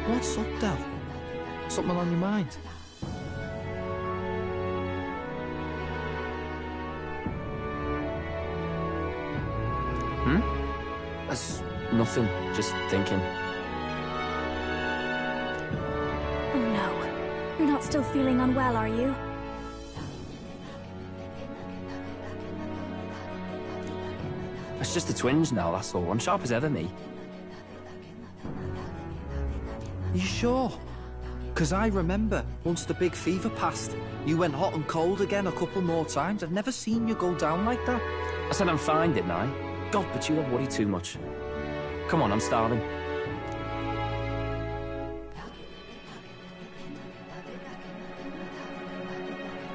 What's up, Del? Something on your mind? That's nothing, just thinking. Oh no. You're not still feeling unwell, are you? It's just a twinge now, that's all. I'm sharp as ever, me. You sure? Because I remember, once the big fever passed, you went hot and cold again a couple more times. I've never seen you go down like that. I said I'm fine, didn't I? God, but you don't worry too much. Come on, I'm starving.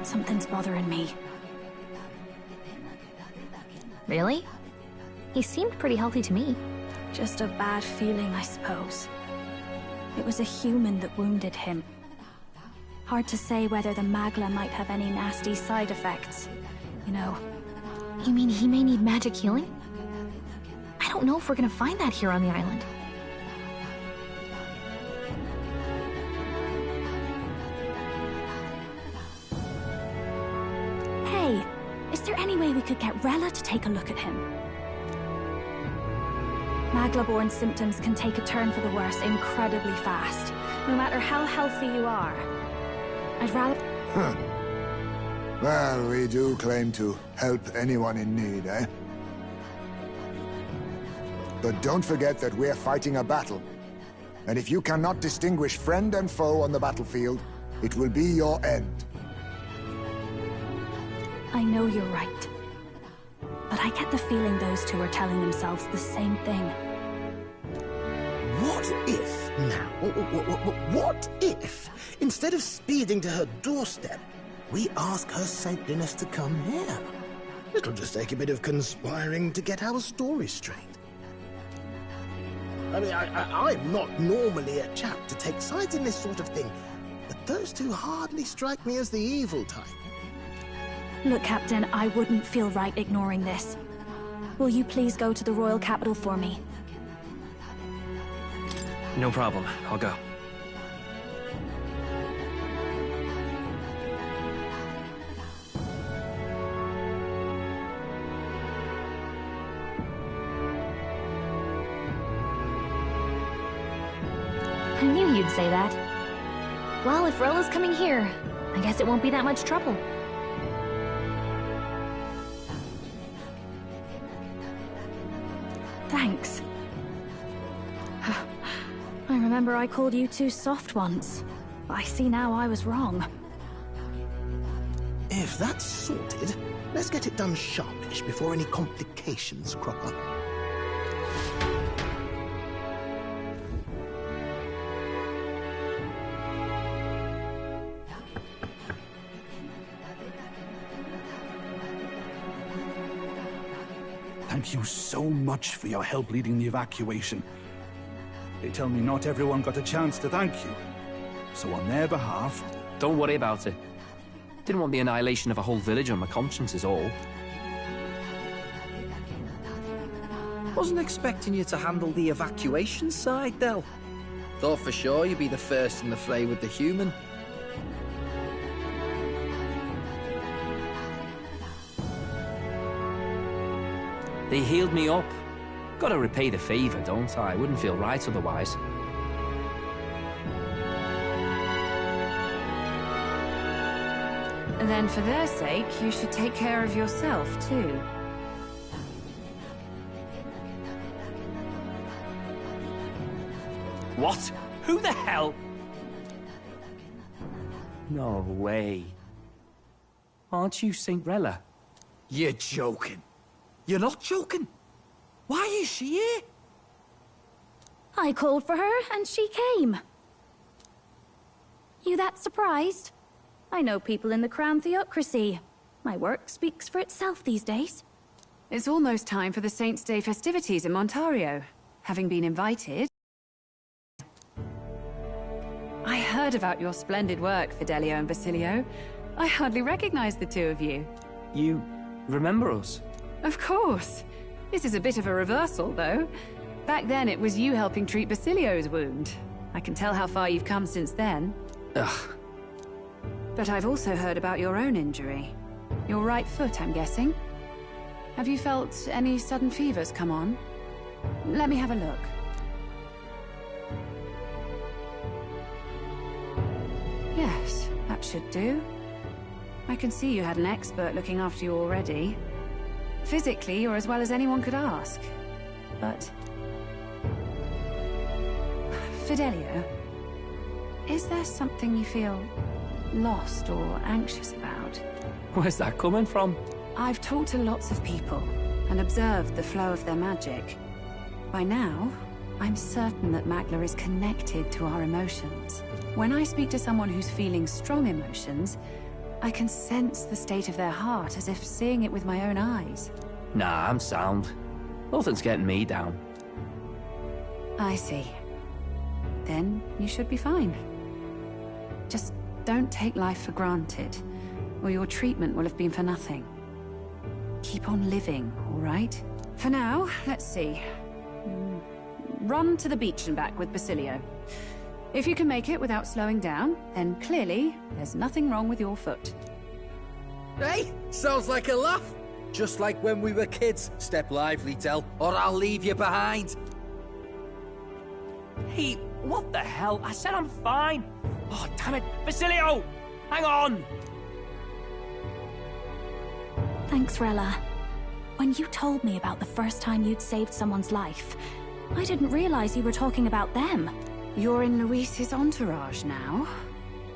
Something's bothering me. Really? He seemed pretty healthy to me. Just a bad feeling, I suppose. It was a human that wounded him. Hard to say whether the Magla might have any nasty side effects. You know. You mean he may need magic healing? I don't know if we're gonna find that here on the island. Hey, is there any way we could get Rella to take a look at him? Magla-born symptoms can take a turn for the worse incredibly fast, no matter how healthy you are. I'd rather... Huh. Well, we do claim to help anyone in need, eh? But don't forget that we're fighting a battle. And if you cannot distinguish friend and foe on the battlefield, it will be your end. I know you're right. But I get the feeling those two are telling themselves the same thing. What if, now, what if, instead of speeding to her doorstep, we ask her saintliness to come here? It'll just take a bit of conspiring to get our story straight. I mean, I'm not normally a chap to take sides in this sort of thing, but those two hardly strike me as the evil type. Look, Captain, I wouldn't feel right ignoring this. Will you please go to the royal capital for me? No problem, I'll go. I knew you'd say that. Well, if Rella's coming here, I guess it won't be that much trouble. Thanks. I remember I called you too soft once. I see now I was wrong. If that's sorted, let's get it done sharpish before any complications crop up. Thank you so much for your help leading the evacuation. They tell me not everyone got a chance to thank you. So on their behalf... Don't worry about it. Didn't want the annihilation of a whole village on my conscience is all. Wasn't expecting you to handle the evacuation side, Del. Thought for sure you'd be the first in the fray with the human. They healed me up. Gotta repay the favor, don't I? Wouldn't feel right otherwise. Then for their sake, you should take care of yourself, too. What? Who the hell? No way. Aren't you Saint Rella? You're joking. You're not joking. Why is she here? I called for her, and she came. You that surprised? I know people in the Crown Theocracy. My work speaks for itself these days. It's almost time for the Saints' Day festivities in Montario. Having been invited... I heard about your splendid work, Fidelio and Basilio. I hardly recognize the two of you. You remember us? Of course. This is a bit of a reversal, though. Back then, it was you helping treat Basilio's wound. I can tell how far you've come since then. Ugh. But I've also heard about your own injury. Your right foot, I'm guessing. Have you felt any sudden fevers come on? Let me have a look. Yes, that should do. I can see you had an expert looking after you already. Physically, you're as well as anyone could ask. But... Fidelio, is there something you feel lost or anxious about? Where's that coming from? I've talked to lots of people and observed the flow of their magic. By now, I'm certain that Magla is connected to our emotions. When I speak to someone who's feeling strong emotions, I can sense the state of their heart as if seeing it with my own eyes. Nah, I'm sound. Nothing's getting me down. I see. Then you should be fine. Just don't take life for granted, or your treatment will have been for nothing. Keep on living, all right? For now, let's see. Run to the beach and back with Basilio. If you can make it without slowing down, then clearly there's nothing wrong with your foot. Hey, sounds like a laugh. Just like when we were kids. Step lively, Del, or I'll leave you behind. Hey, what the hell? I said I'm fine. Oh, damn it. Basilio! Hang on! Thanks, Rella. When you told me about the first time you'd saved someone's life, I didn't realize you were talking about them. You're in Luis's entourage now.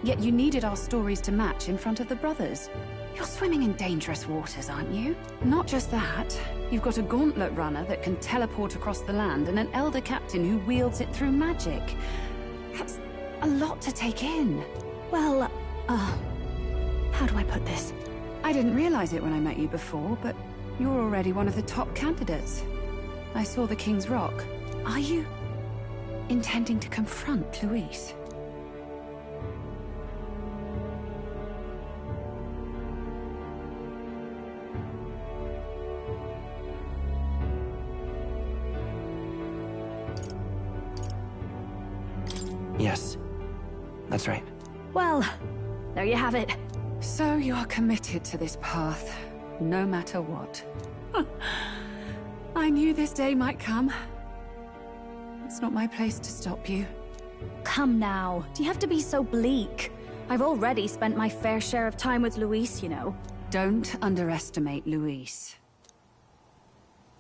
Yet you needed our stories to match in front of the brothers. You're swimming in dangerous waters, aren't you? Not just that, you've got a gauntlet runner that can teleport across the land and an elder captain who wields it through magic. That's a lot to take in. Well, how do I put this? I didn't realize it when I met you before, but you're already one of the top candidates. I saw the King's Rock. Are you intending to confront Luis? Yes, that's right. Well, there you have it. So you're committed to this path, no matter what. I knew this day might come. It's not my place to stop you. Come now, do you have to be so bleak? I've already spent my fair share of time with Luis, you know. Don't underestimate Luis.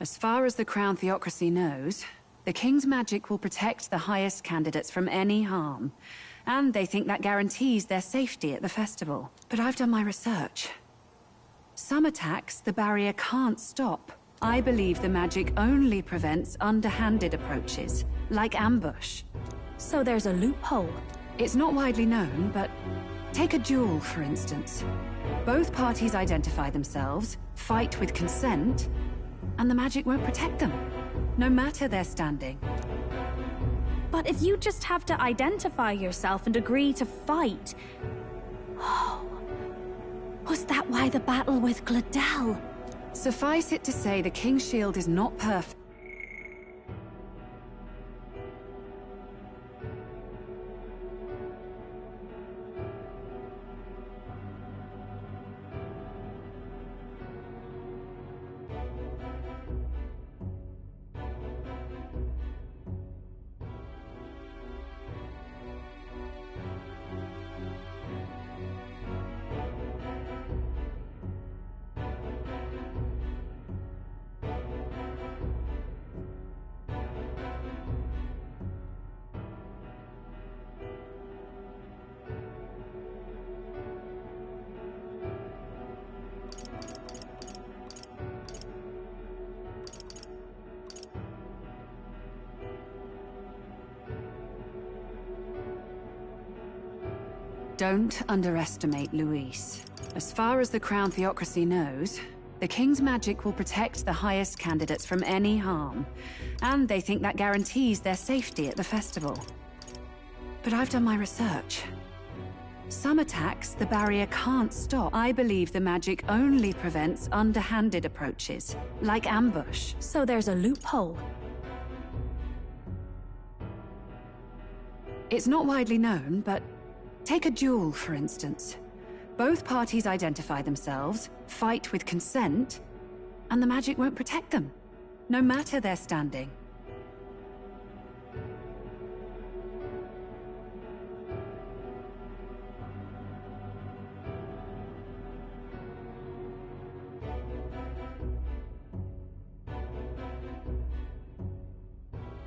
As far as the Crown Theocracy knows, the King's magic will protect the highest candidates from any harm. And they think that guarantees their safety at the festival. But I've done my research. Some attacks the barrier can't stop. I believe the magic only prevents underhanded approaches, like ambush. So there's a loophole. It's not widely known, but take a duel, for instance. Both parties identify themselves, fight with consent, and the magic won't protect them, no matter their standing. But if you just have to identify yourself and agree to fight... Oh, was that why the battle with Gladel? Suffice it to say, the King's Shield is not perfect. Don't underestimate Luis. As far as the Crown Theocracy knows, the King's magic will protect the highest candidates from any harm. And they think that guarantees their safety at the festival. But I've done my research. Some attacks the barrier can't stop. I believe the magic only prevents underhanded approaches, like ambush. So there's a loophole. It's not widely known, but take a duel, for instance. Both parties identify themselves, fight with consent, and the magic won't protect them, no matter their standing.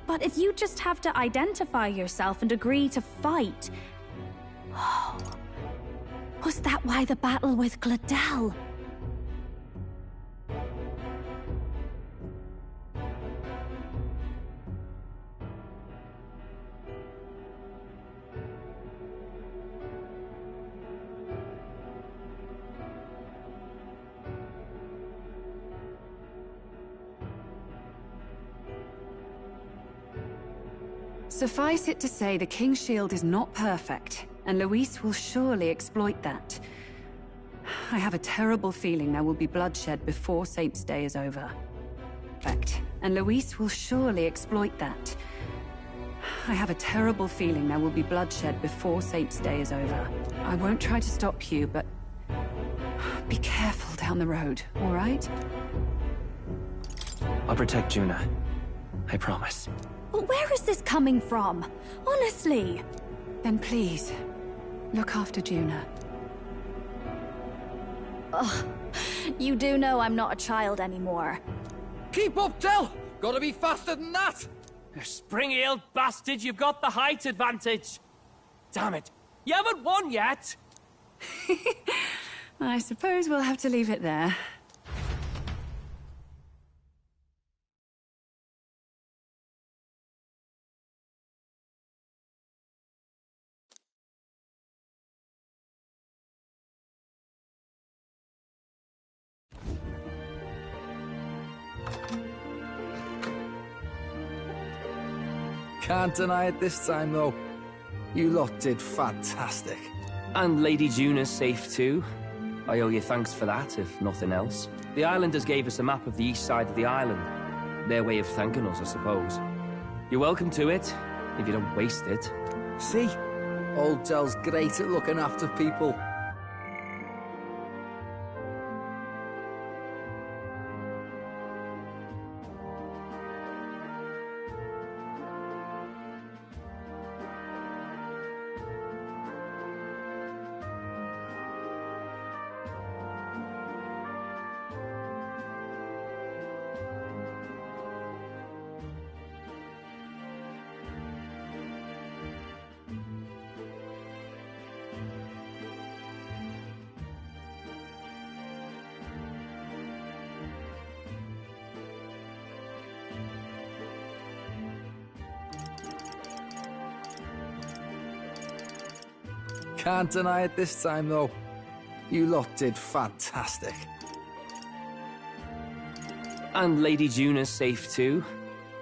But if you just have to identify yourself and agree to fight... Was that why the battle with Gladel? Suffice it to say, the King's Shield is not perfect, and Luis will surely exploit that. I have a terrible feeling there will be bloodshed before Saint's Day is over. And Luis will surely exploit that. I have a terrible feeling there will be bloodshed before Saint's Day is over. I won't try to stop you, but be careful down the road, all right? I'll protect Juna. I promise. But where is this coming from? Honestly. Then please, look after Juna. Ugh. You do know I'm not a child anymore. Keep up, Del! Gotta be faster than that! You springy old bastard, you've got the height advantage. Damn it, you haven't won yet! I suppose we'll have to leave it there. Can't deny it this time, though. You lot did fantastic. And Lady Juna's safe too. I owe you thanks for that, if nothing else. The islanders gave us a map of the east side of the island. Their way of thanking us, I suppose. You're welcome to it, if you don't waste it. See? Old Del's great at looking after people. Can't deny it this time, though. You lot did fantastic. And Lady Juna's safe too.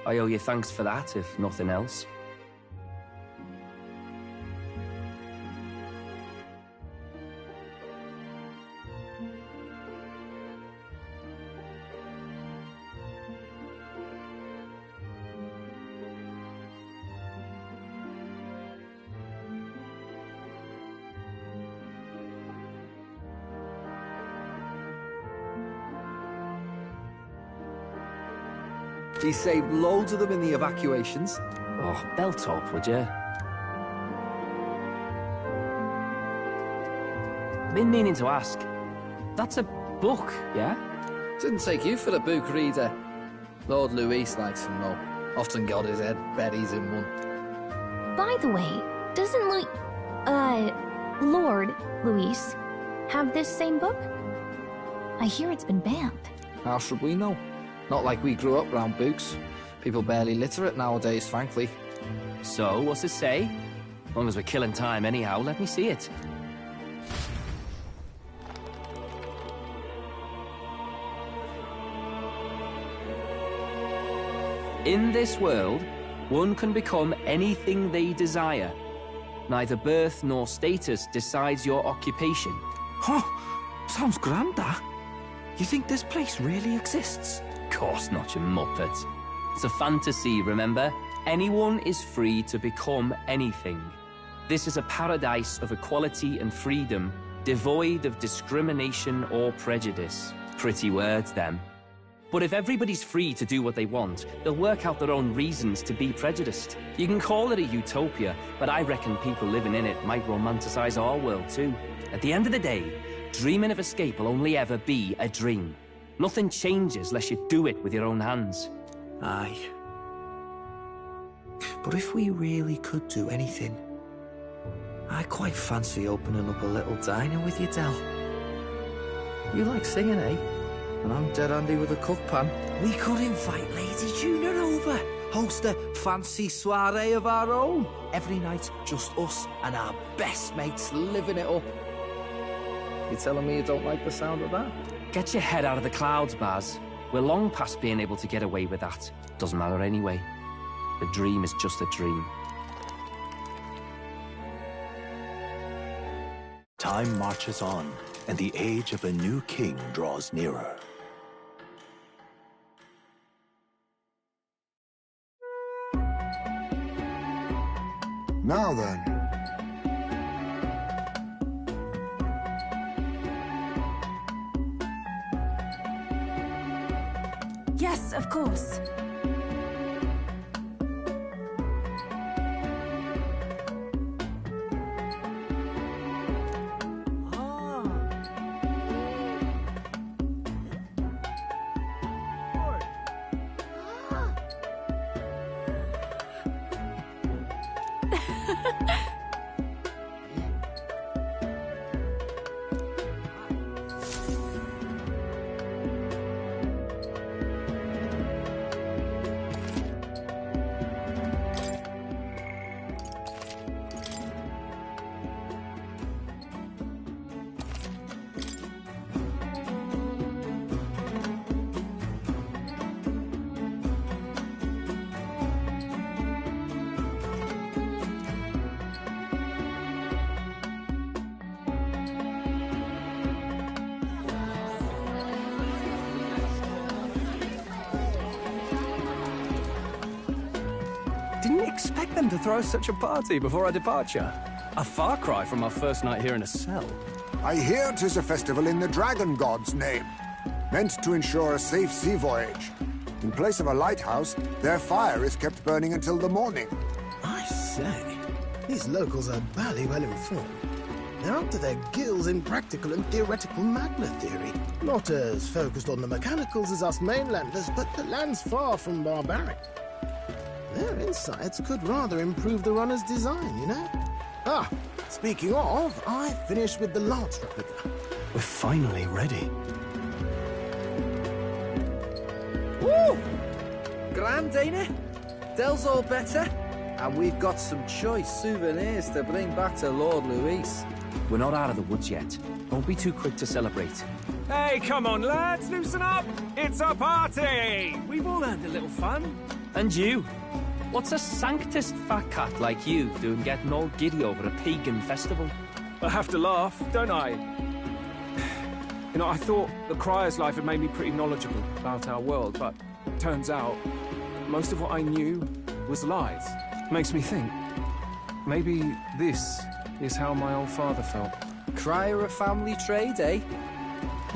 I owe you thanks for that, if nothing else. He saved loads of them in the evacuations. Oh, belt up, would you? Been meaning to ask. That's a book, yeah? Didn't take you for a book reader. Lord Luis likes them, though. Often got his head buried in one. By the way, doesn't Lord Luis have this same book? I hear it's been banned. How should we know? Not like we grew up round books. People barely literate nowadays, frankly. So, what's it say? As long as we're killing time anyhow, let me see it. In this world, one can become anything they desire. Neither birth nor status decides your occupation. Huh? Sounds grand, that. You think this place really exists? Of course not, you muppet. It's a fantasy, remember? Anyone is free to become anything. This is a paradise of equality and freedom, devoid of discrimination or prejudice. Pretty words, them. But if everybody's free to do what they want, they'll work out their own reasons to be prejudiced. You can call it a utopia, but I reckon people living in it might romanticize our world too. At the end of the day, dreaming of escape will only ever be a dream. Nothing changes unless you do it with your own hands. Aye. But if we really could do anything, I quite fancy opening up a little diner with you, Del. You like singing, eh? And I'm dead handy with a cook pan. We could invite Lady Juna over. Host a fancy soiree of our own. Every night, just us and our best mates living it up. You telling me you don't like the sound of that? Get your head out of the clouds, Baz. We're long past being able to get away with that. Doesn't matter anyway. The dream is just a dream. Time marches on, and the age of a new king draws nearer. Now then. Yes, of course. Didn't expect them to throw such a party before our departure. A far cry from our first night here in a cell. I hear 'tis a festival in the Dragon God's name, meant to ensure a safe sea voyage. In place of a lighthouse, their fire is kept burning until the morning. I say, these locals are barely well informed. They're up to their gills in practical and theoretical Magna theory. Not as focused on the mechanicals as us mainlanders, but the land's far from barbaric. Their insights could rather improve the runner's design, you know? Ah, speaking of, I finished with the Lance replica. We're finally ready. Woo! Grand, ain't it? Del's all better. And we've got some choice souvenirs to bring back to Lord Luis. We're not out of the woods yet. Don't be too quick to celebrate. Hey, come on, lads, loosen up! It's a party! We've all had a little fun. And you? What's a sanctist fat cat like you doing getting all giddy over a pagan festival? I have to laugh, don't I? You know, I thought the Crier's life had made me pretty knowledgeable about our world, but turns out most of what I knew was lies. Makes me think, maybe this is how my old father felt. Crier a family trade, eh?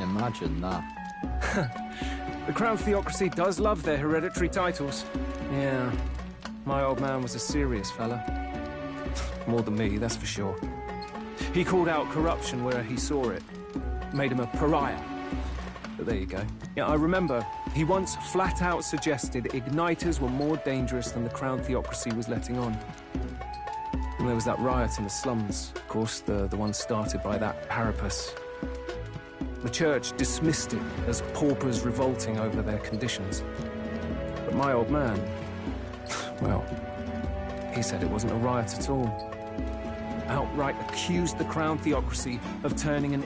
Imagine that. The Crown Theocracy does love their hereditary titles. Yeah, my old man was a serious fella. More than me, that's for sure. He called out corruption where he saw it. Made him a pariah. But there you go. Yeah, I remember he once flat out suggested igniters were more dangerous than the Crown Theocracy was letting on. And there was that riot in the slums. Of course, the one started by that Parapus. The church dismissed it as paupers revolting over their conditions. But my old man, well, he said it wasn't a riot at all. Outright accused the Crown Theocracy of turning an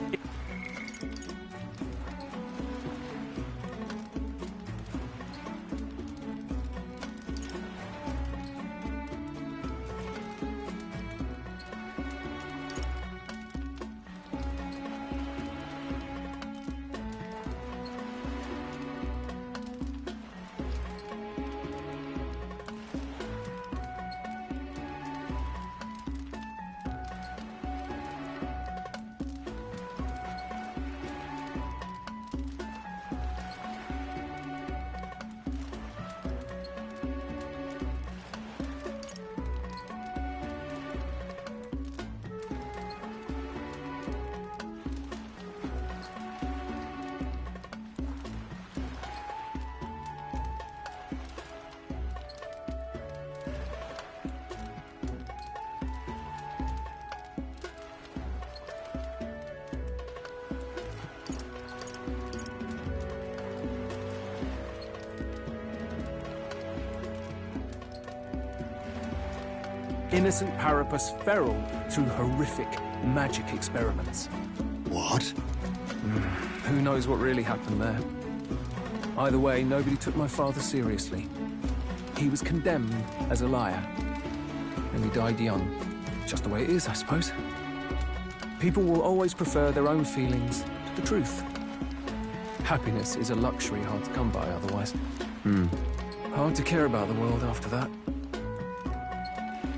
innocent Parapus feral through horrific magic experiments. What? Who knows what really happened there? Either way, nobody took my father seriously. He was condemned as a liar, and he died young. Just the way it is, I suppose. People will always prefer their own feelings to the truth. Happiness is a luxury hard to come by otherwise. Hard to care about the world after that.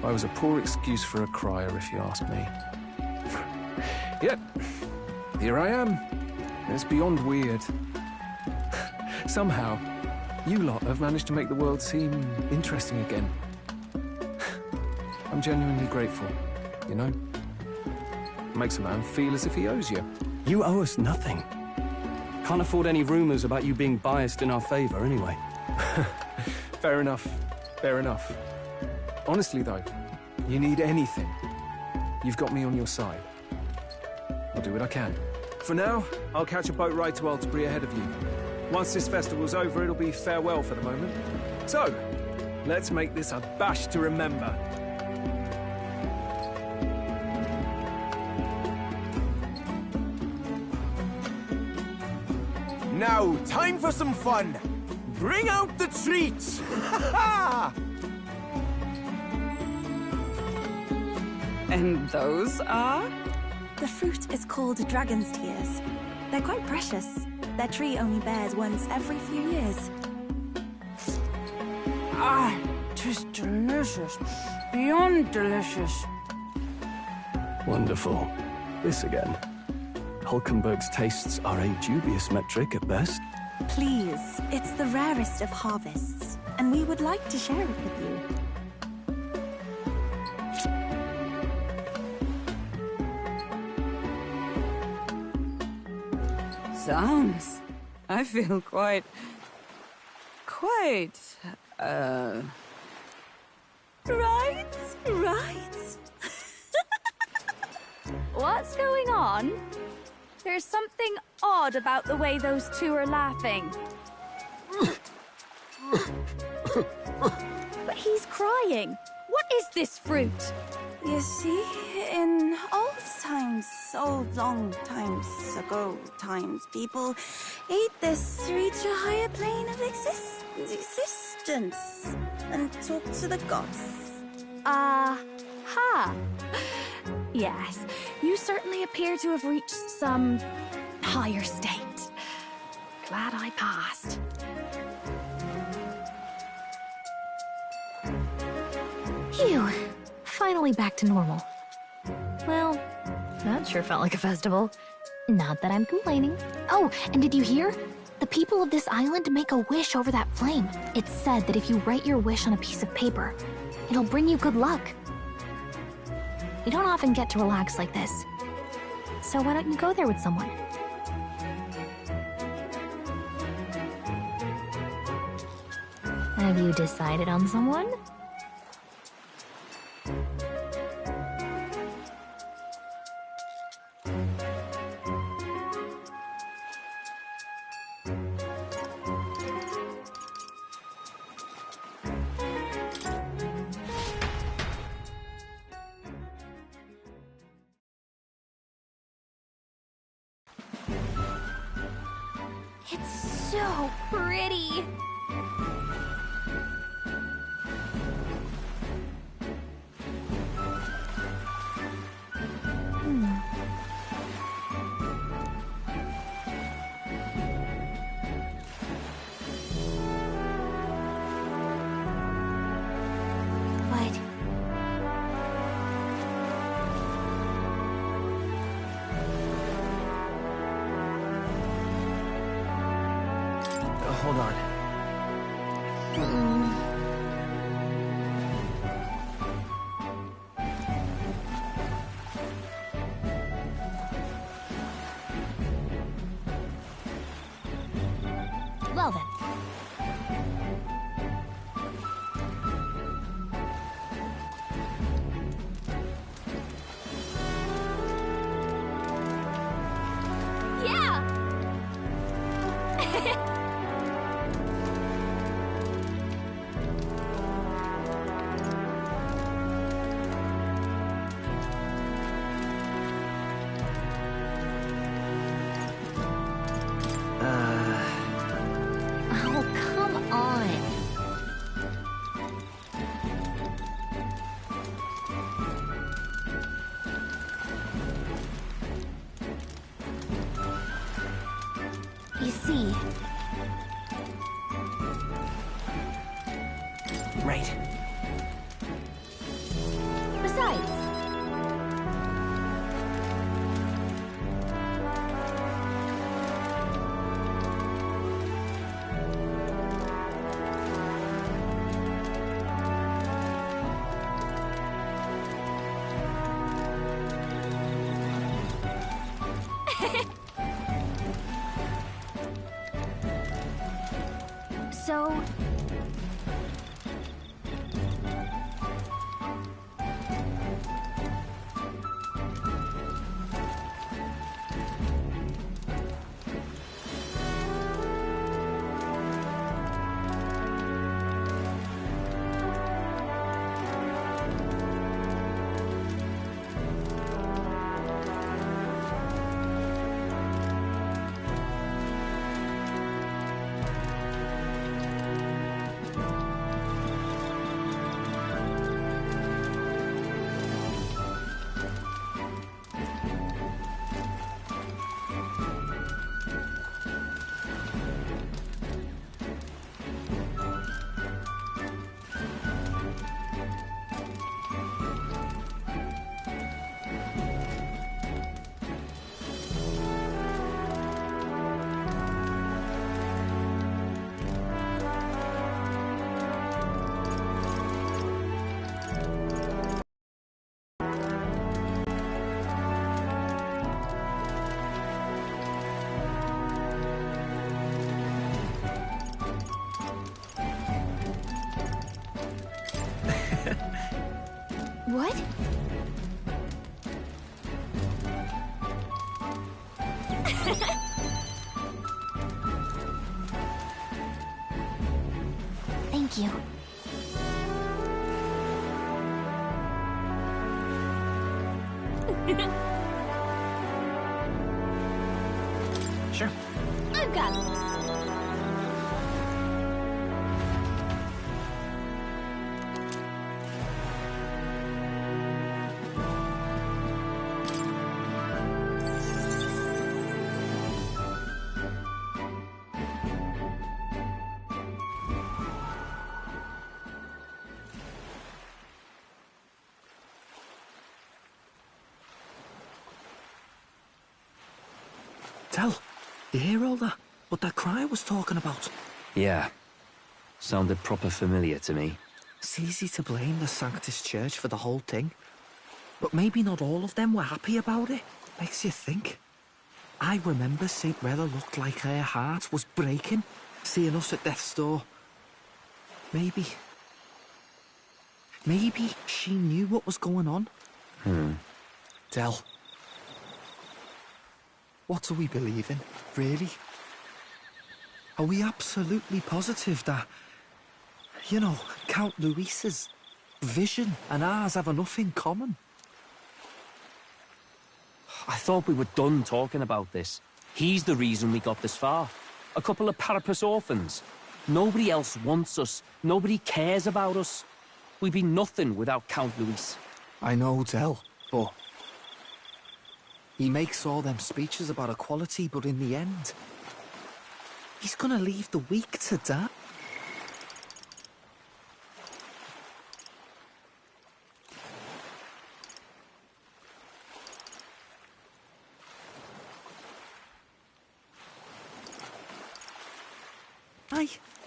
I was a poor excuse for a crier, if you ask me. Yet, here I am. It's beyond weird. Somehow, you lot have managed to make the world seem interesting again. I'm genuinely grateful, you know? Makes a man feel as if he owes you. You owe us nothing. Can't afford any rumors about you being biased in our favor, anyway. Fair enough. Fair enough. Honestly, though, you need anything, you've got me on your side. I'll do what I can. For now, I'll catch a boat ride to Altebury ahead of you. Once this festival's over, it'll be farewell for the moment. So, let's make this a bash to remember. Now, time for some fun! Bring out the treats! And those are? The fruit is called dragon's tears. They're quite precious. Their tree only bears once every few years. Ah, 'tis delicious. Beyond delicious. Wonderful. This again. Hulkenberg's tastes are a dubious metric at best. Please, it's the rarest of harvests, and we would like to share it with you. Sounds. I feel quite... Right. What's going on? There's something odd about the way those two are laughing. But he's crying. What is this fruit? You see, in long times, people ate this to reach a higher plane of existence and talk to the gods. Ha! Yes, you certainly appear to have reached some higher state. Glad I passed. Phew. Finally back to normal. Well, that sure felt like a festival. Not that I'm complaining. Oh, and did you hear? The people of this island make a wish over that flame. It's said that if you write your wish on a piece of paper, it'll bring you good luck. You don't often get to relax like this. So why don't you go there with someone? Have you decided on someone? It's so pretty. What? Hold on. What? Thank you. Sure. I've got this. Del, you hear all that? What that cry was talking about? Yeah. Sounded proper familiar to me. It's easy to blame the Sanctus Church for the whole thing. But maybe not all of them were happy about it. Makes you think. I remember St. Rella looked like her heart was breaking, seeing us at death's door. Maybe she knew what was going on. Del. What do we believe in, really? Are we absolutely positive that, you know, Count Luis's vision and ours have enough in common? I thought we were done talking about this. He's the reason we got this far. A couple of Parapus orphans. Nobody else wants us. Nobody cares about us. We'd be nothing without Count Luis. I know, Del, but he makes all them speeches about equality, but in the end, he's gonna leave the weak to die.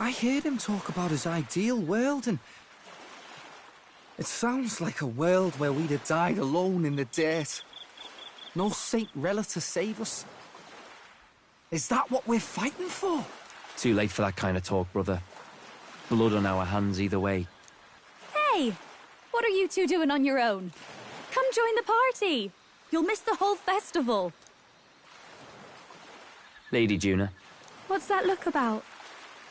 I heard him talk about his ideal world, and it sounds like a world where we'd have died alone in the dirt. No Saint Rella to save us. Is that what we're fighting for? Too late for that kind of talk, brother. Blood on our hands either way. Hey! What are you two doing on your own? Come join the party! You'll miss the whole festival. Lady Juna. What's that look about?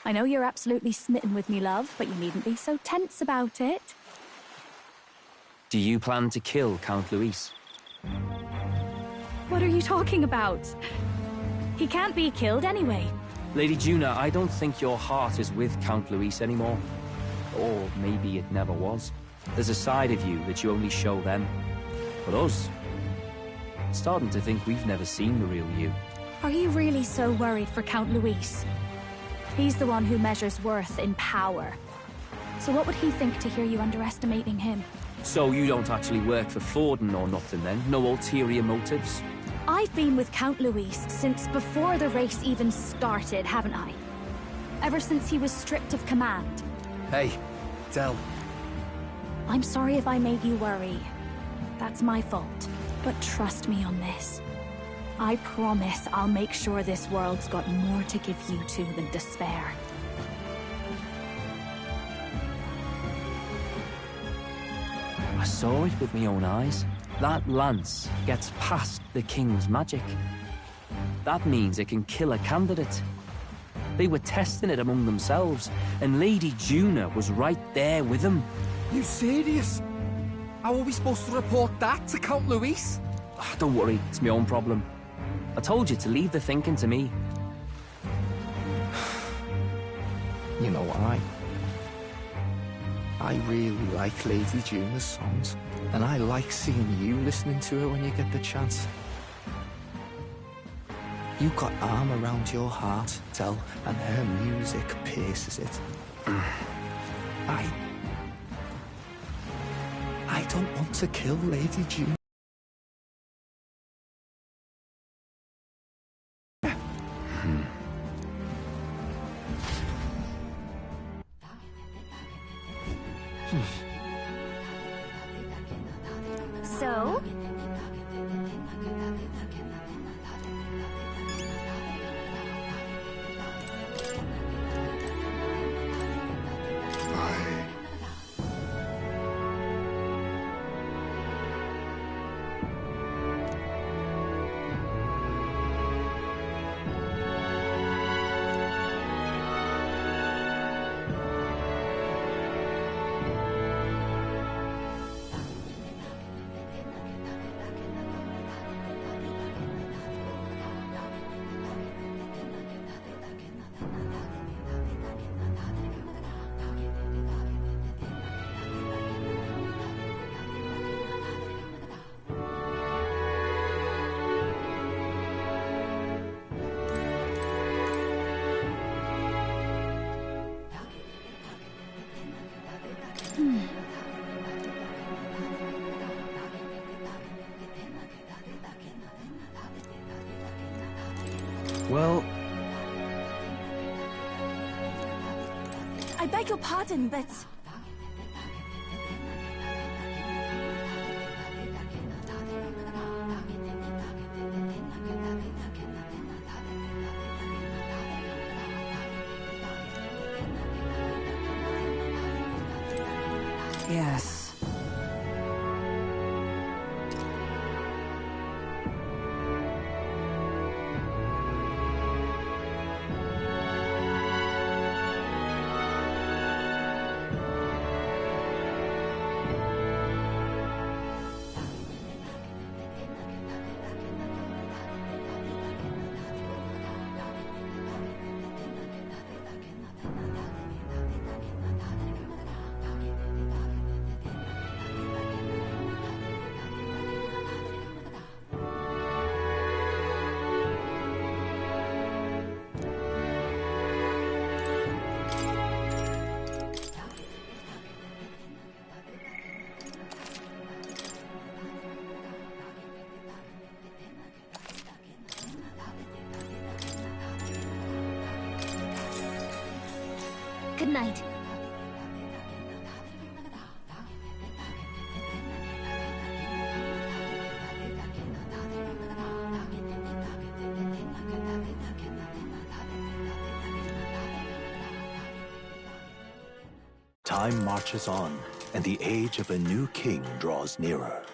I know you're absolutely smitten with me, love, but you needn't be so tense about it. Do you plan to kill Count Luis? What are you talking about? He can't be killed anyway. Lady Juna, I don't think your heart is with Count Luis anymore. Or maybe it never was. There's a side of you that you only show them. But us, starting to think we've never seen the real you. Are you really so worried for Count Luis? He's the one who measures worth in power. So what would he think to hear you underestimating him? So you don't actually work for Forden or nothing then? No ulterior motives? I've been with Count Luis since before the race even started, haven't I? Ever since he was stripped of command. Hey, Del. I'm sorry if I made you worry. That's my fault. But trust me on this. I promise I'll make sure this world's got more to give you two than despair. I saw it with my own eyes. That lance gets past the king's magic. That means it can kill a candidate. They were testing it among themselves, and Lady Juna was right there with them. You serious? How are we supposed to report that to Count Luis? Don't worry, it's my own problem. I told you to leave the thinking to me. You know what, I really like Lady Juna's songs, and I like seeing you listening to her when you get the chance. You got arm around your heart, Del, and her music pierces it. I don't want to kill Lady Juna. So? Well, I beg your pardon, but... Yes. Good night. Time marches on, and the age of a new king draws nearer.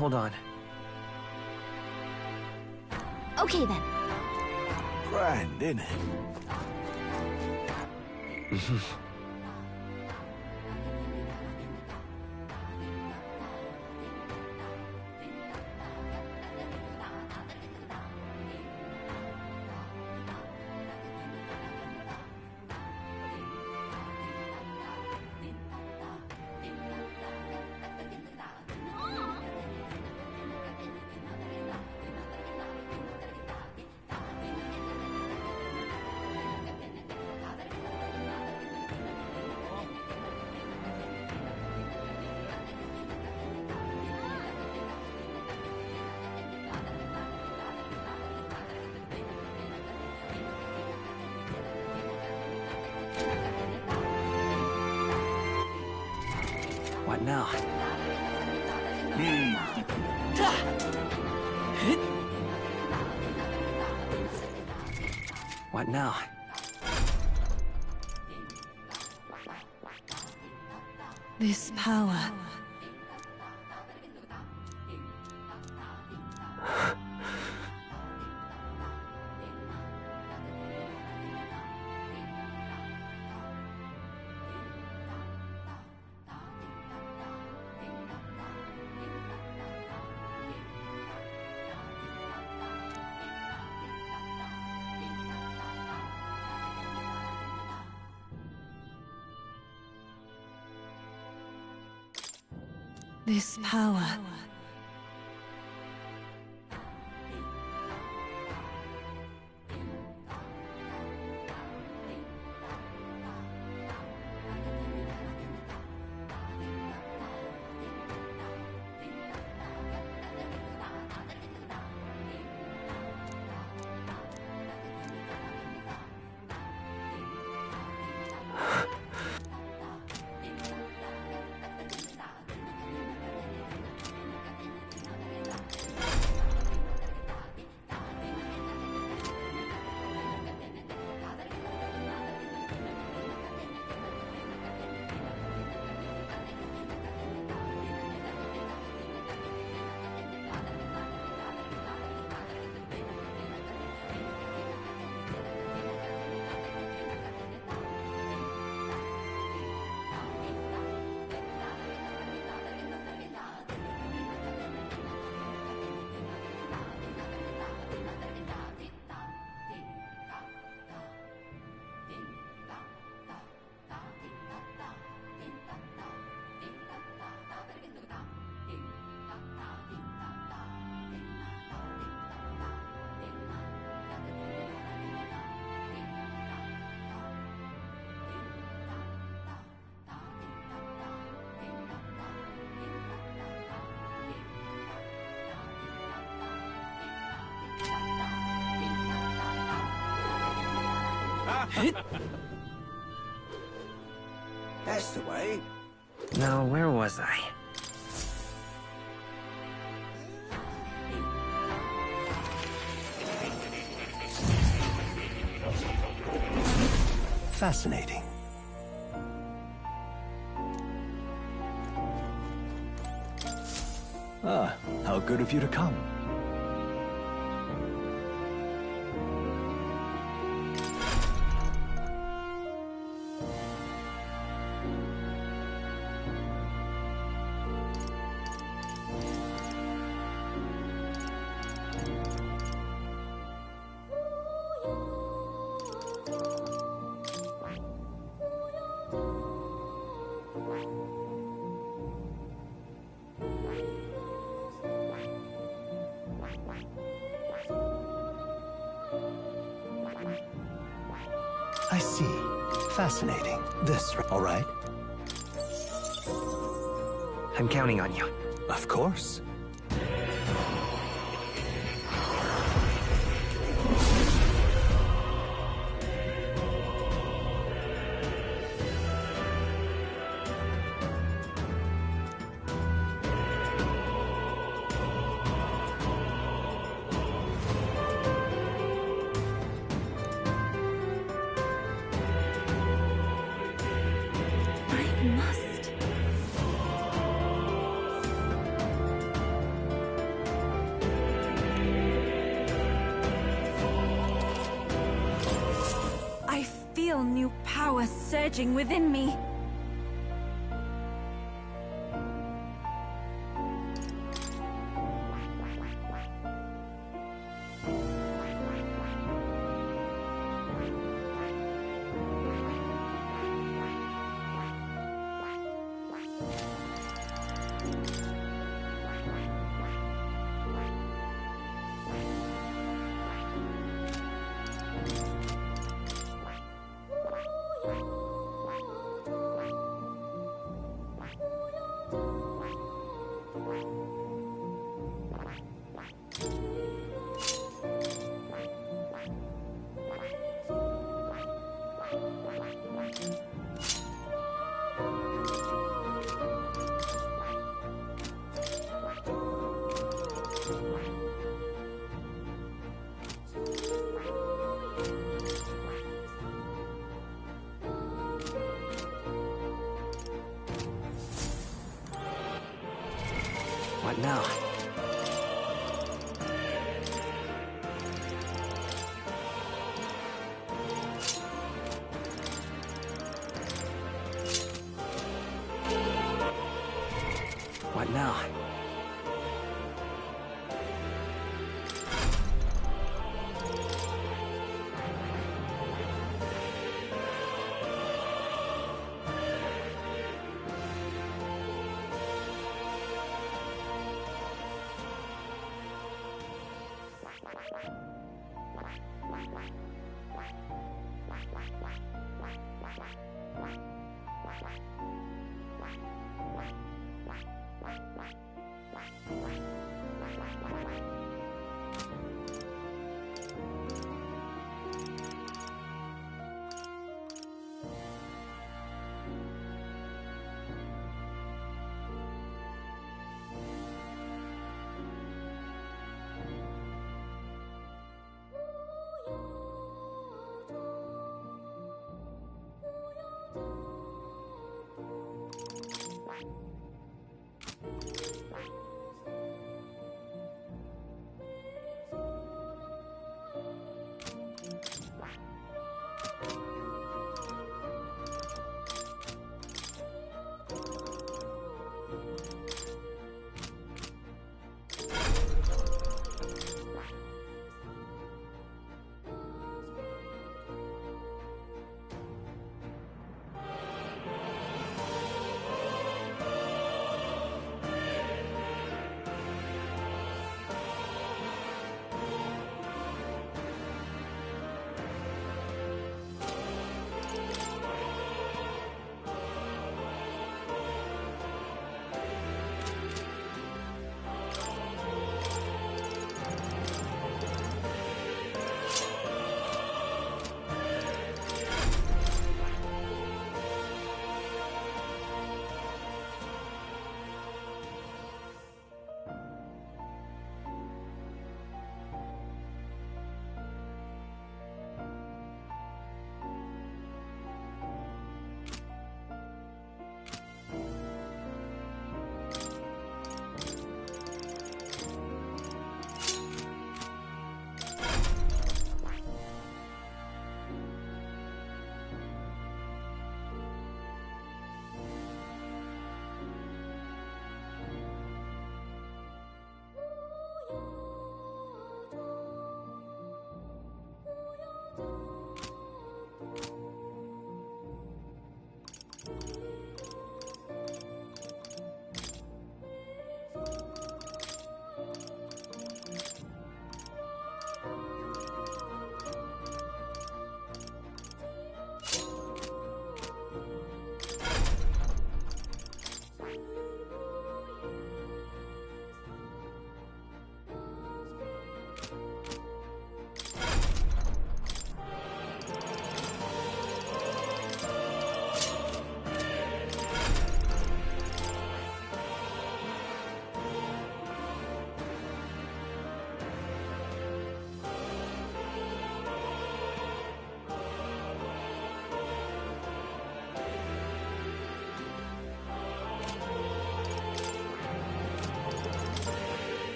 hold on. Okay then. Grand, innit? What now? What now? This power. This power. That's the way. Now, where was I? Fascinating. Ah, how good of you to come. I see. Fascinating. This, all right? I'm counting on you. Of course. New power surging within me. What now? What now?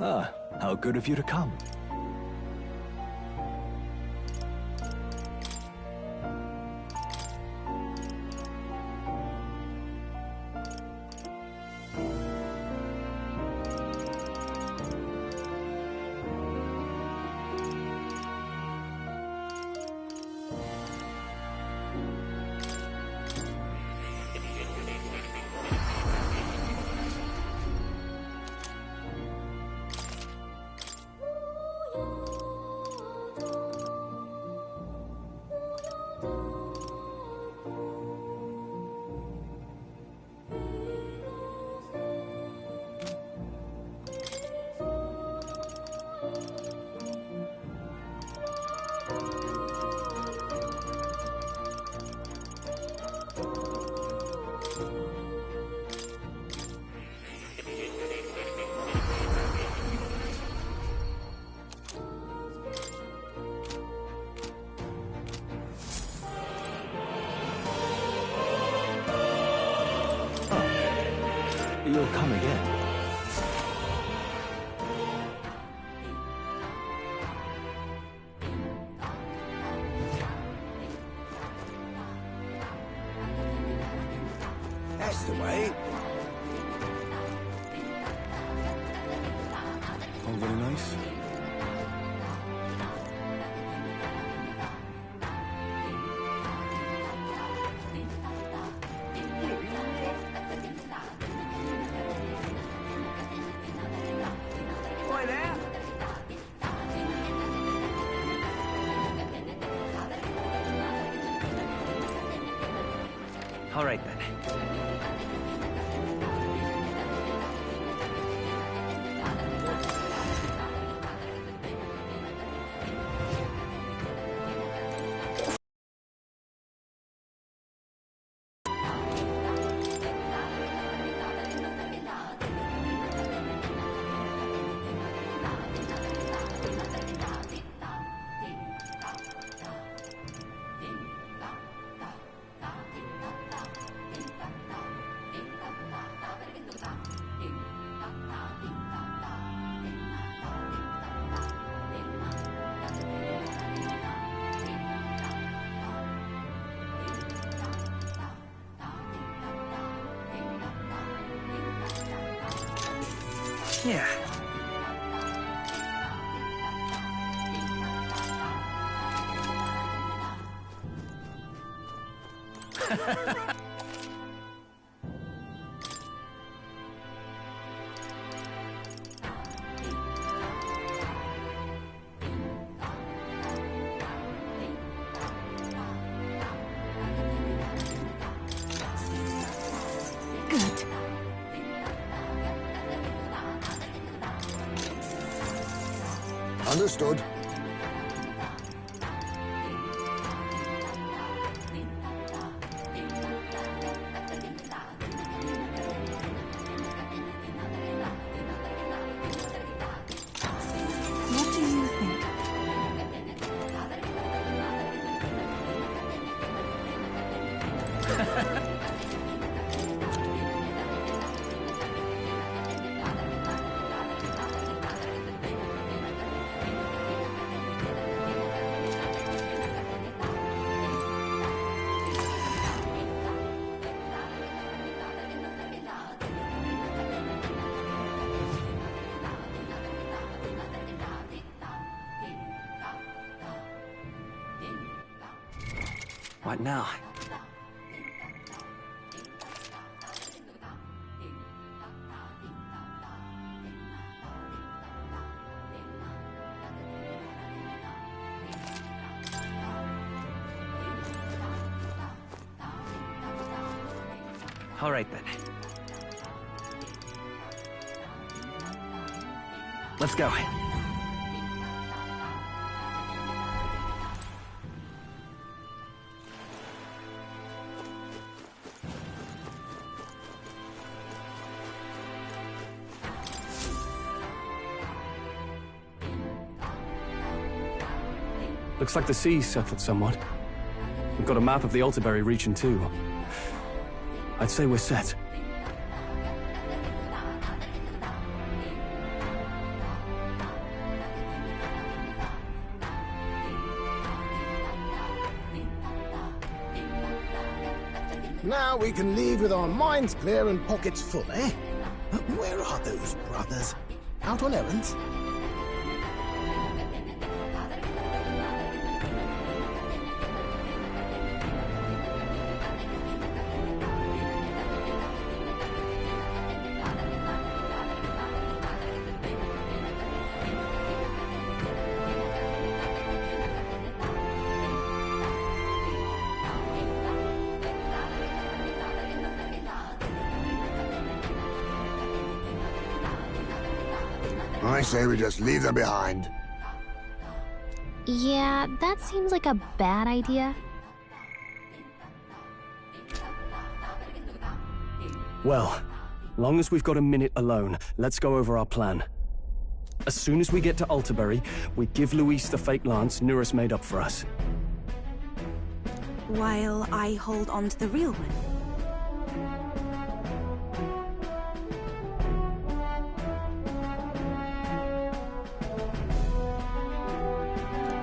Ah, how good of you to come. You'll come again. That's the way. All very nice. All right, then. Yeah. Good. Understood. What do you think? What now? All right, then. Let's go. Looks like the sea's settled somewhat. We've got a map of the Alterberry region too. I'd say we're set. Now we can leave with our minds clear and pockets full, eh? But where are those brothers? Out on errands? I say we just leave them behind. Yeah, that seems like a bad idea. Well, long as we've got a minute alone, let's go over our plan. As soon as we get to Alterberry, we give Luis the fake lance Nurus made up for us. While I hold on to the real one.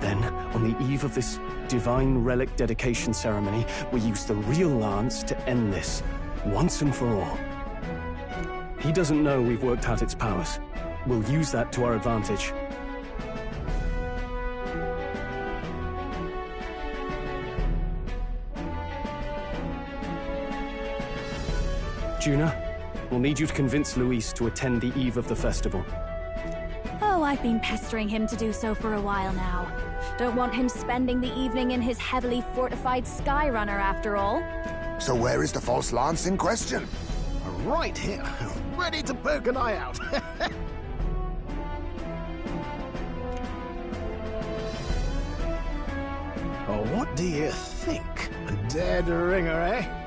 Then, on the eve of this divine relic dedication ceremony, we use the real lance to end this, once and for all. He doesn't know we've worked out its powers. We'll use that to our advantage. Juna, we'll need you to convince Luis to attend the eve of the festival. Oh, I've been pestering him to do so for a while now. Don't want him spending the evening in his heavily fortified Skyrunner after all. So where is the false lance in question? Right here, ready to poke an eye out. Oh, what do you think? A dead ringer, eh?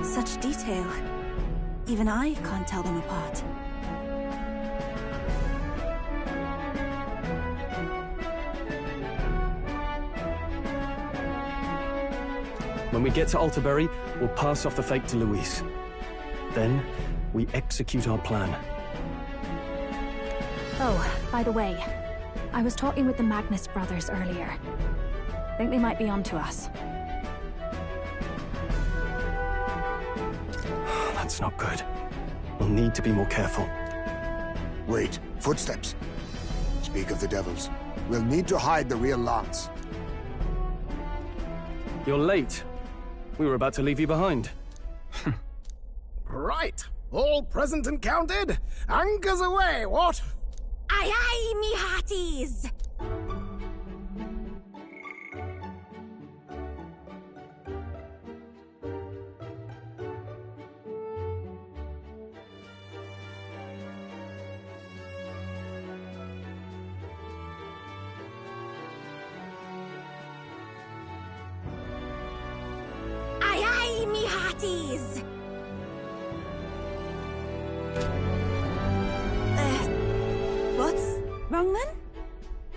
Such detail. Even I can't tell them apart. When we get to Altaberry, we'll pass off the fake to Luis. Then, we execute our plan. Oh, by the way, I was talking with the Magnus brothers earlier. Think they might be onto us. That's not good. We'll need to be more careful. Wait, footsteps. Speak of the devils. We'll need to hide the real Lance. You're late. We were about to leave you behind. Right. All present and counted? Anchors away, what? Aye aye, me hearties! Aye aye, me hearties! What's wrong then?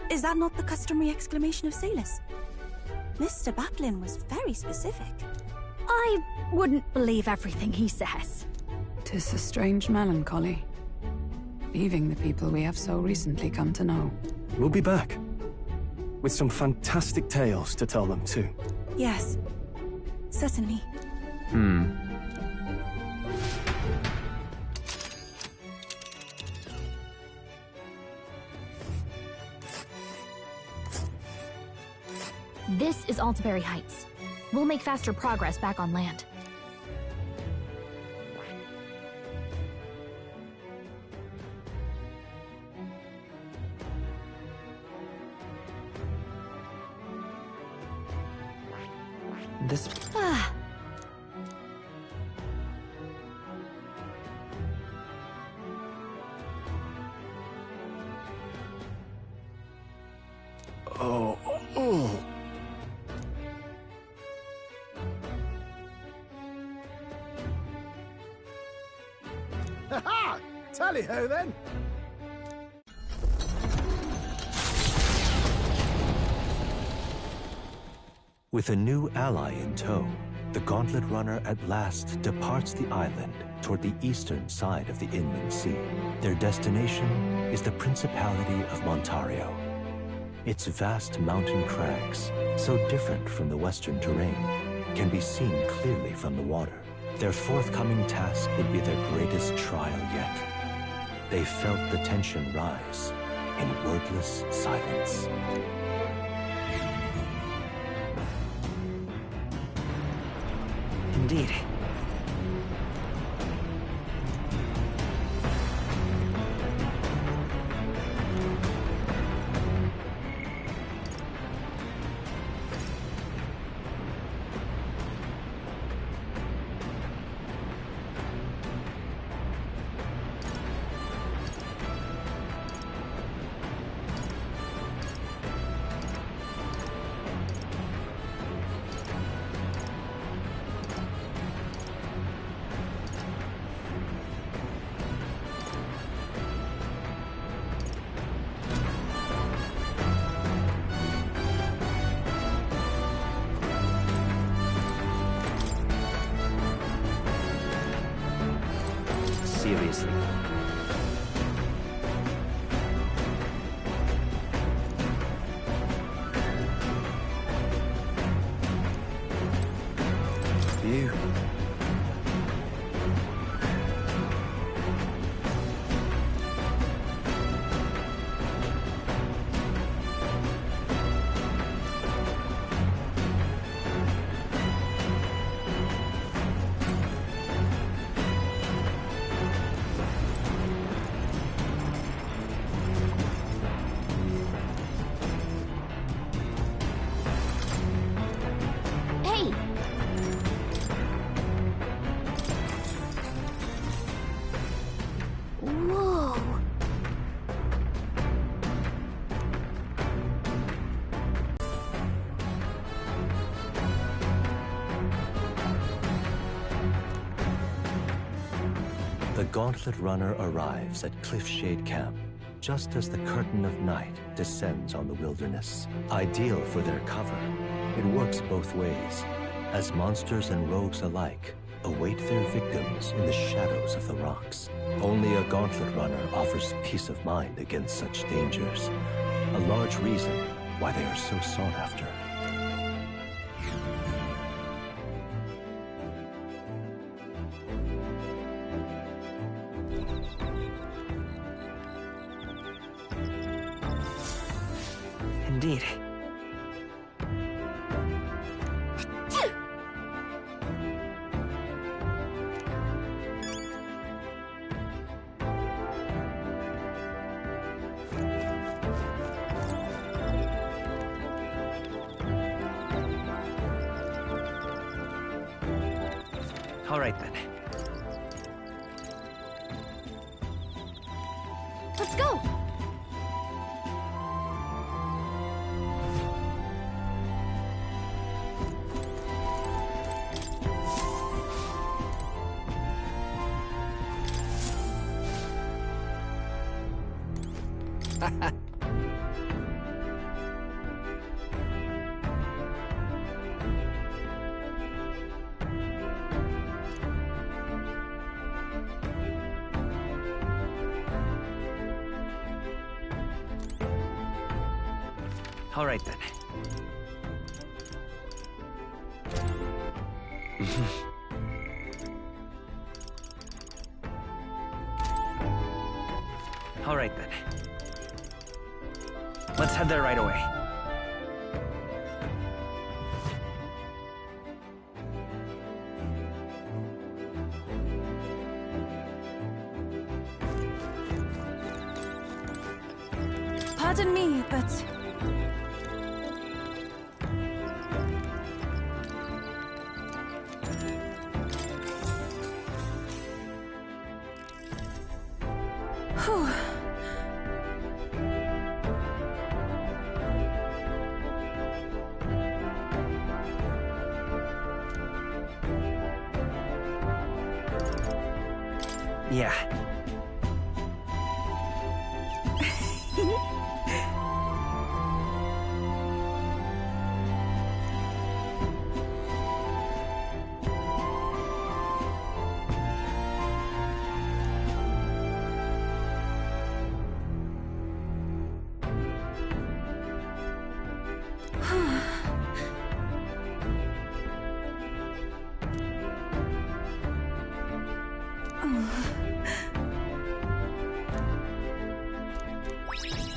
Is that not the customary exclamation of sailors? Mr. Batlin was very specific. I wouldn't believe everything he says. 'Tis a strange melancholy. Leaving the people we have so recently come to know. We'll be back. With some fantastic tales to tell them, too. Yes, certainly. This is Altaberry Heights. We'll make faster progress back on land. This... Oh. Ha-ha! Tally-ho, then! With a new ally in tow, the Gauntlet Runner at last departs the island toward the eastern side of the Inland Sea. Their destination is the Principality of Montario. Its vast mountain crags, so different from the western terrain, can be seen clearly from the water. Their forthcoming task would be their greatest trial yet. They felt the tension rise in wordless silence. Indeed. Seriously. You. The Gauntlet Runner arrives at Cliffshade Camp just as the curtain of night descends on the wilderness. Ideal for their cover, it works both ways, as monsters and rogues alike await their victims in the shadows of the rocks. Only a Gauntlet Runner offers peace of mind against such dangers, a large reason why they are so sought after. Indeed. All right, then. Let's go! All right, then. All right, then. Let's head there right away. Pardon me, but... Whew. Yeah.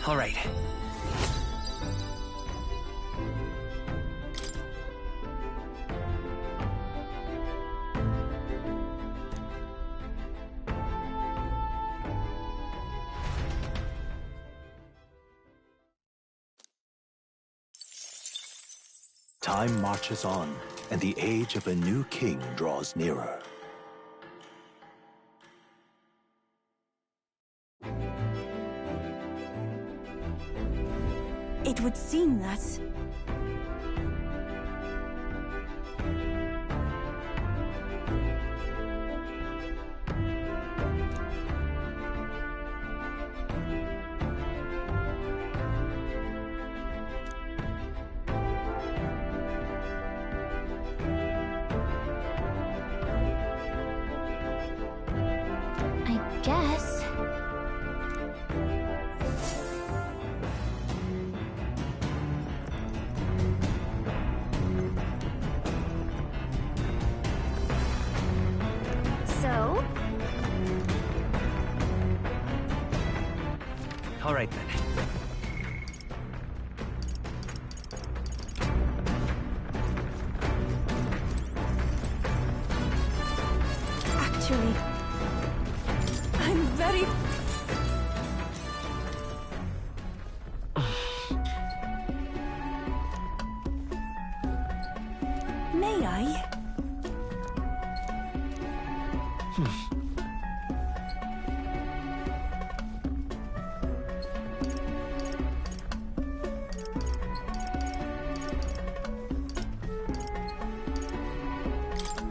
All right. Time marches on, and the age of a new king draws nearer. It would seem that... I guess. So? All right, then. Actually... I'm very... May I?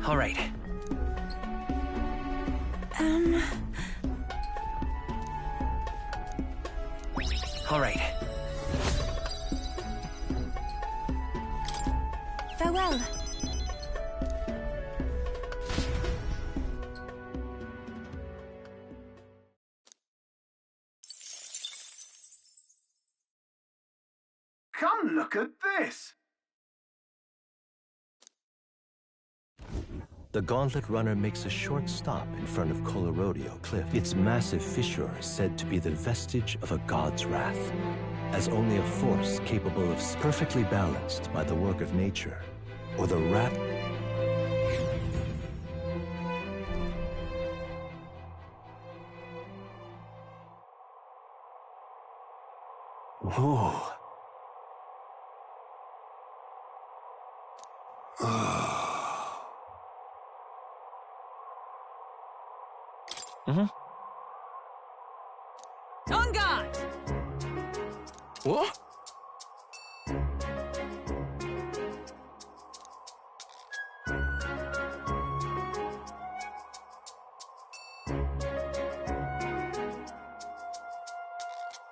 All right. All right. Farewell. Come look at this! The Gauntlet Runner makes a short stop in front of Colorodeo Cliff. Its massive fissure is said to be the vestige of a god's wrath, as only a force capable of perfectly balanced by the work of nature, or the wrath... Whoa. On guard! What?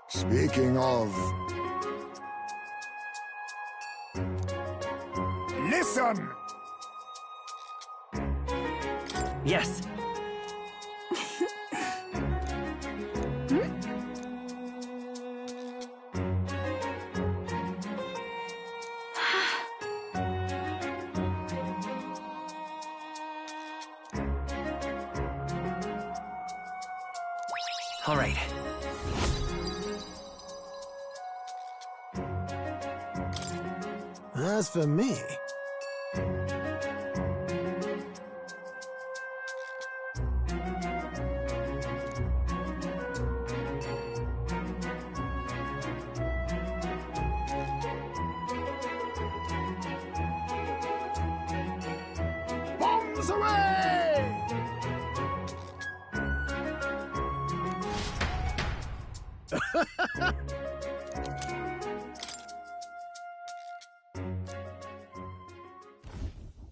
Speaking of... Listen! Yes. All right. As for me... Bombs away!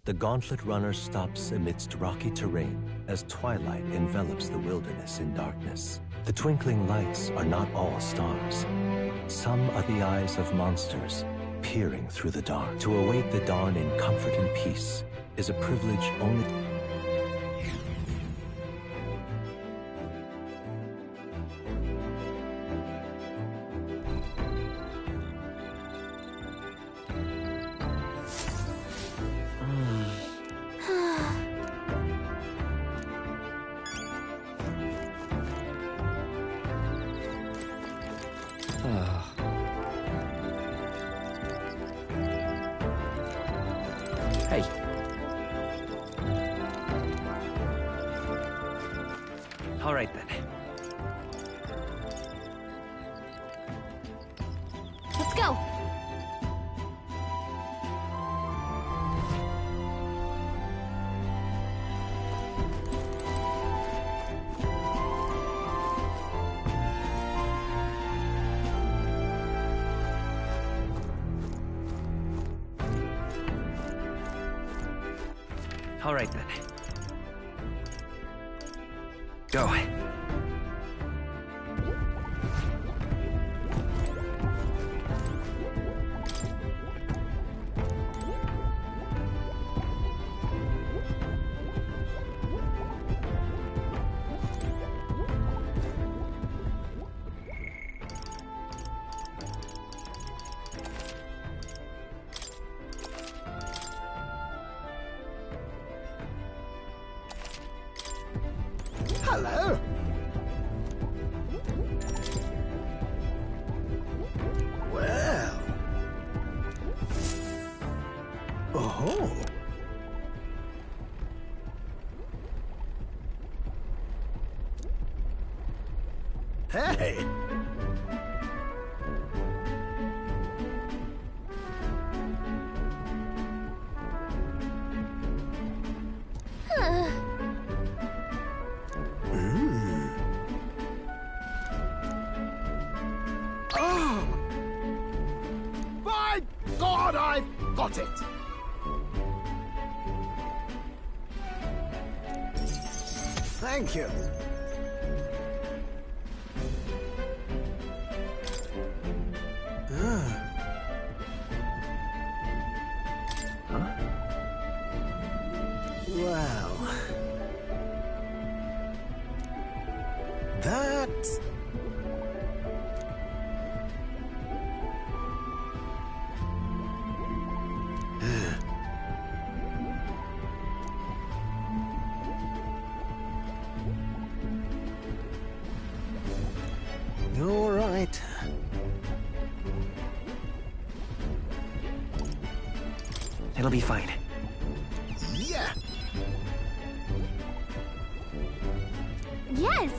The Gauntlet Runner stops amidst rocky terrain as twilight envelops the wilderness in darkness. The twinkling lights are not all stars. Some are the eyes of monsters peering through the dark. To await the dawn in comfort and peace is a privilege only... Hey. All right, then. Let's go! All right, then. Go. Hello! Well... Oh! Hey! Oh! By God, I've got it! Thank you. Well... that... You're right. It'll be fine. Yeah! Yes!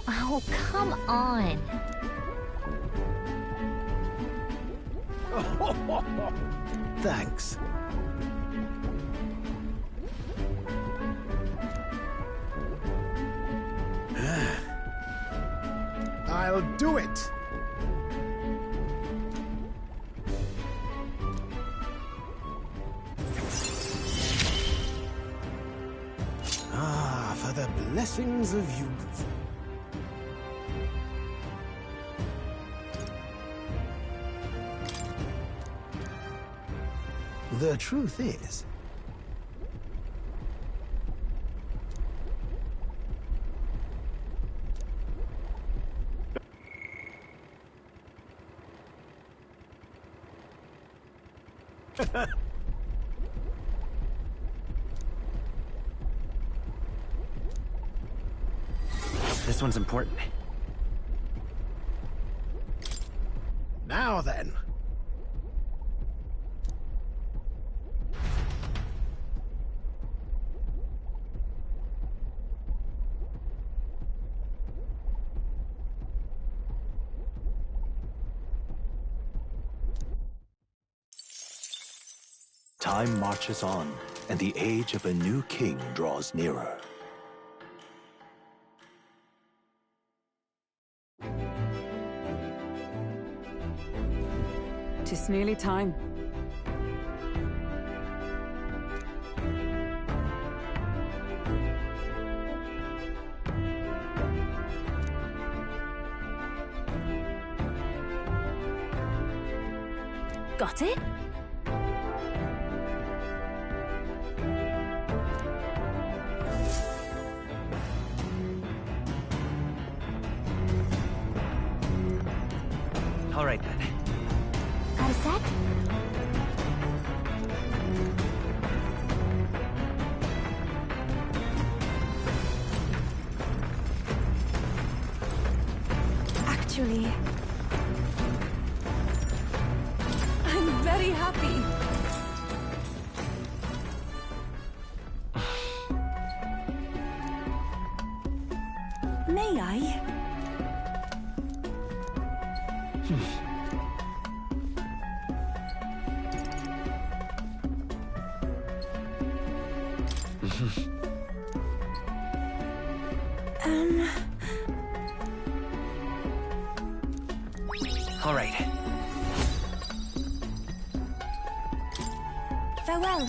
Oh, come on. Thanks. I'll do it! Ah, for the blessings of youth. The truth is... This one's important. Now then. Time marches on, and the age of a new king draws nearer. Tis nearly time. Got it? All right, then. Got a sec? Actually... I'm very happy. May I? All right. Farewell.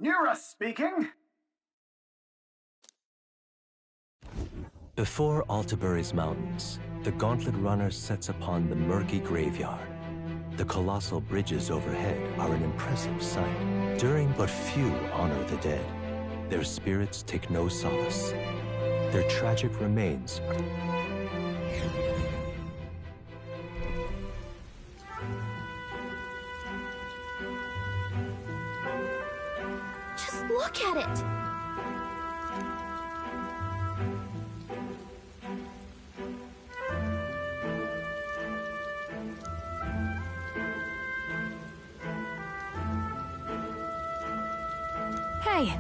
Nura speaking. Before Altabury's mountains, the Gauntlet Runner sets upon the murky graveyard. The colossal bridges overhead are an impressive sight. During but few honor the dead, their spirits take no solace. Their tragic remains Just look at it! Hey.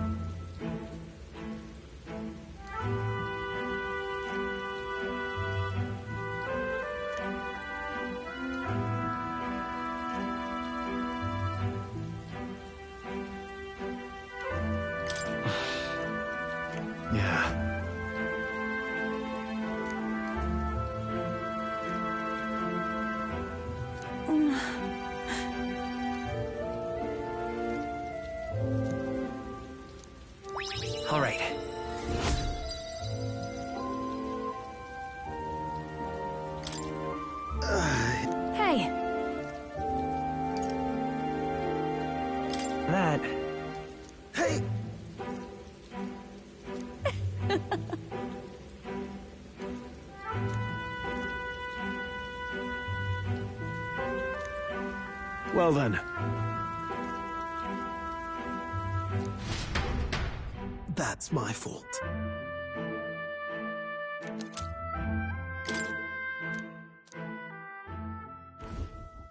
Yeah. All right. Hey, That. Hey! Well then. That's my fault.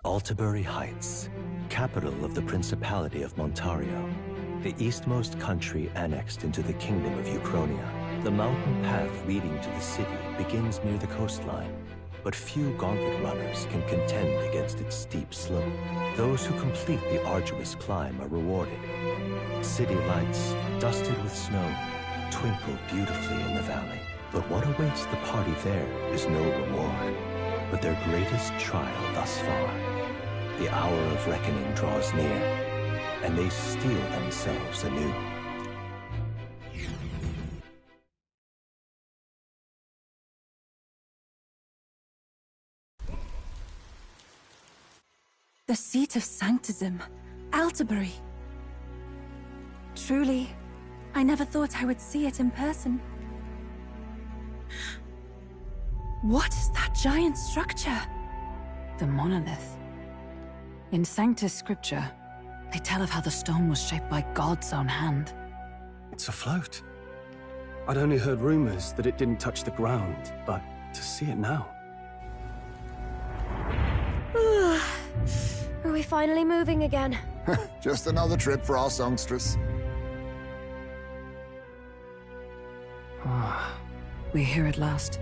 Altabury Heights, capital of the Principality of Montario, the eastmost country annexed into the Kingdom of Uchronia. The mountain path leading to the city begins near the coastline, but few gauntlet runners can contend against its steep slope. Those who complete the arduous climb are rewarded. City lights, dusted with snow, twinkle beautifully in the valley. But what awaits the party there is no reward, but their greatest trial thus far. The hour of reckoning draws near, and they steel themselves anew. The seat of Sanctism, Altabury. Truly, I never thought I would see it in person. What is that giant structure? The monolith. In Sanctus Scripture, they tell of how the stone was shaped by God's own hand. It's afloat. I'd only heard rumors that it didn't touch the ground, but to see it now. Are we finally moving again? Just another trip for our songstress. We're here at last.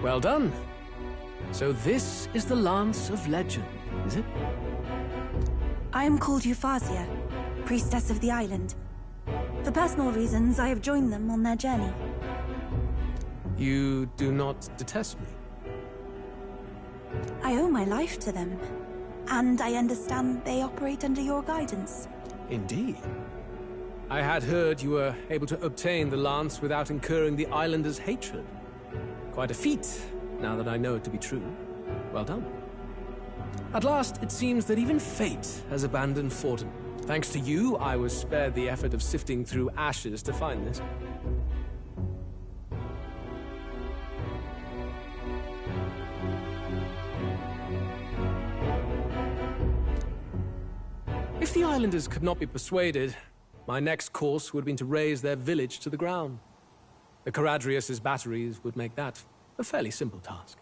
Well done. So this is the Lance of Legend, is it? I am called Euphasia, priestess of the island. For personal reasons, I have joined them on their journey. You do not detest me? I owe my life to them, and I understand they operate under your guidance. Indeed. I had heard you were able to obtain the lance without incurring the islanders' hatred. Quite a feat, now that I know it to be true. Well done. At last, it seems that even fate has abandoned Fortin. Thanks to you, I was spared the effort of sifting through ashes to find this. If the islanders could not be persuaded, my next course would have been to raze their village to the ground. The Caradrius' batteries would make that a fairly simple task.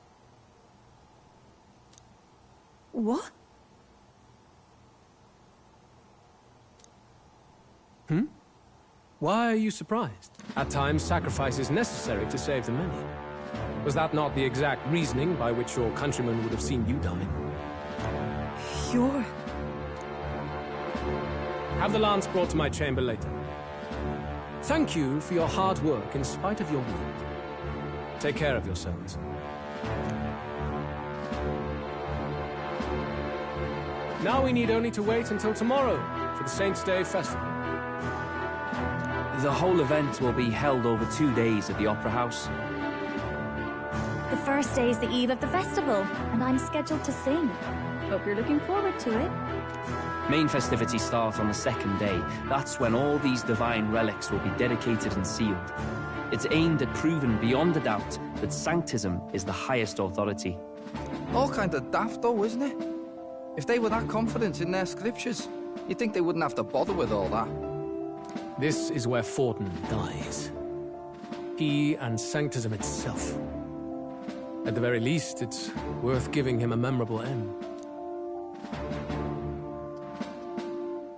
What? Why are you surprised? At times, sacrifice is necessary to save the many. Was that not the exact reasoning by which your countrymen would have seen you die? You're... Have the lance brought to my chamber later. Thank you for your hard work in spite of your wound. Take care of yourselves. Now we need only to wait until tomorrow for the Saints' Day festival. The whole event will be held over 2 days at the Opera House. the first day is the eve of the festival, and I'm scheduled to sing. Hope you're looking forward to it. Main festivities start on the second day. That's when all these divine relics will be dedicated and sealed. It's aimed at proving beyond a doubt that Sanctism is the highest authority. All kind of daft though, isn't it? If they were that confident in their scriptures, you'd think they wouldn't have to bother with all that. This is where Forden dies. He and Sanctism itself. At the very least, it's worth giving him a memorable end.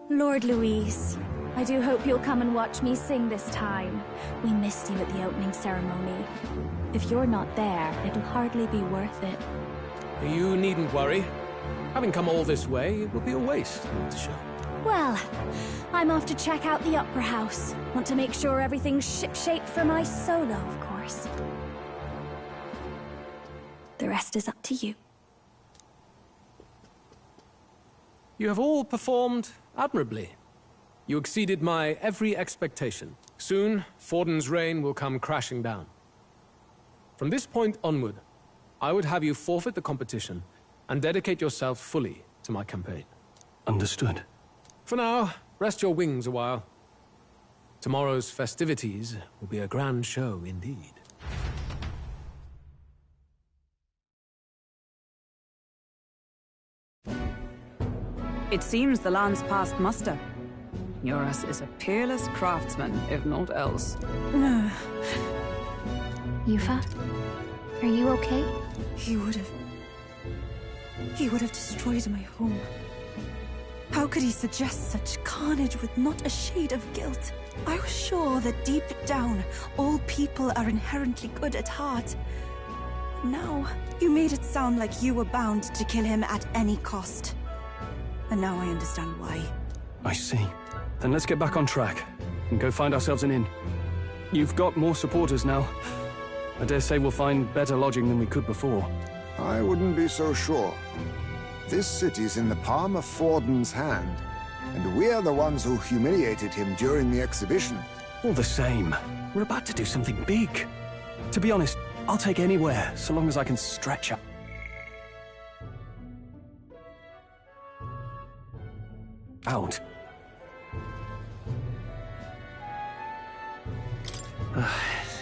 Lord Louis, I do hope you'll come and watch me sing this time. We missed you at the opening ceremony. If you're not there, it'll hardly be worth it. You needn't worry. Having come all this way, it will be a waste not to show. Well, I'm off to check out the Opera House. Want to make sure everything's shipshape for my solo, of course. The rest is up to you. You have all performed admirably. You exceeded my every expectation. Soon, Forden's reign will come crashing down. From this point onward, I would have you forfeit the competition and dedicate yourself fully to my campaign. Understood. For now, rest your wings a while. Tomorrow's festivities will be a grand show indeed. It seems the land's passed muster. Eurus is a peerless craftsman, if not else. Yufa, are you okay? He would have destroyed my home. How could he suggest such carnage with not a shade of guilt? I was sure that deep down, all people are inherently good at heart. Now, you made it sound like you were bound to kill him at any cost. And now I understand why. I see. Then let's get back on track and go find ourselves an inn. You've got more supporters now. I dare say we'll find better lodging than we could before. I wouldn't be so sure. This city's in the palm of Forden's hand, and we're the ones who humiliated him during the exhibition. All the same, we're about to do something big. To be honest, I'll take anywhere, so long as I can stretch up. Out.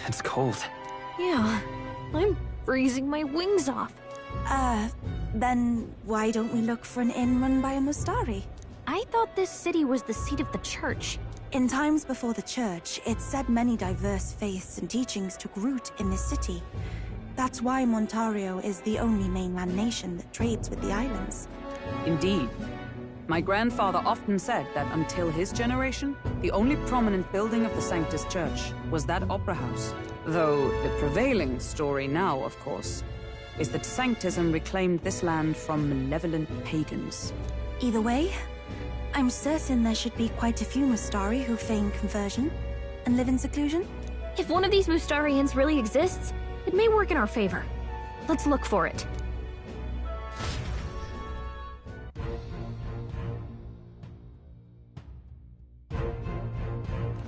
It's cold. Yeah, I'm freezing my wings off. Then why don't we look for an inn run by a Mustari? I thought this city was the seat of the church. In times before the church, it's said many diverse faiths and teachings took root in this city. That's why Montario is the only mainland nation that trades with the islands. Indeed. My grandfather often said that until his generation, the only prominent building of the Sanctus Church was that opera house. Though the prevailing story now, of course, is that Sanctism reclaimed this land from malevolent pagans. Either way, I'm certain there should be quite a few Mustari who feign conversion and live in seclusion. If one of these Mustarians really exists, it may work in our favor. Let's look for it.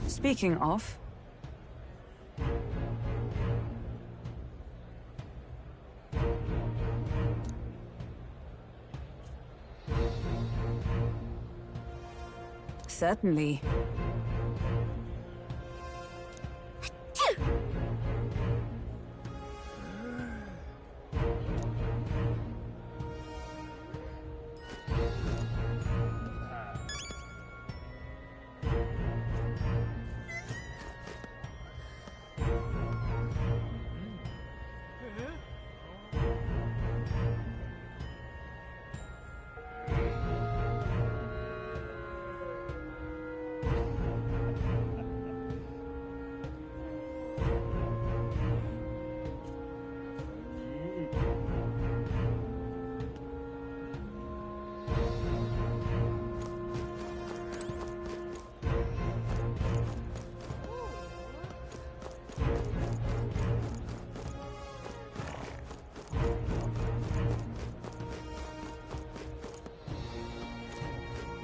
Speaking of... Certainly.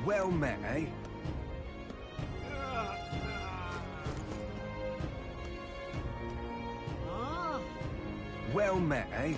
Well met, eh? Well met, eh?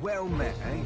Well met, eh?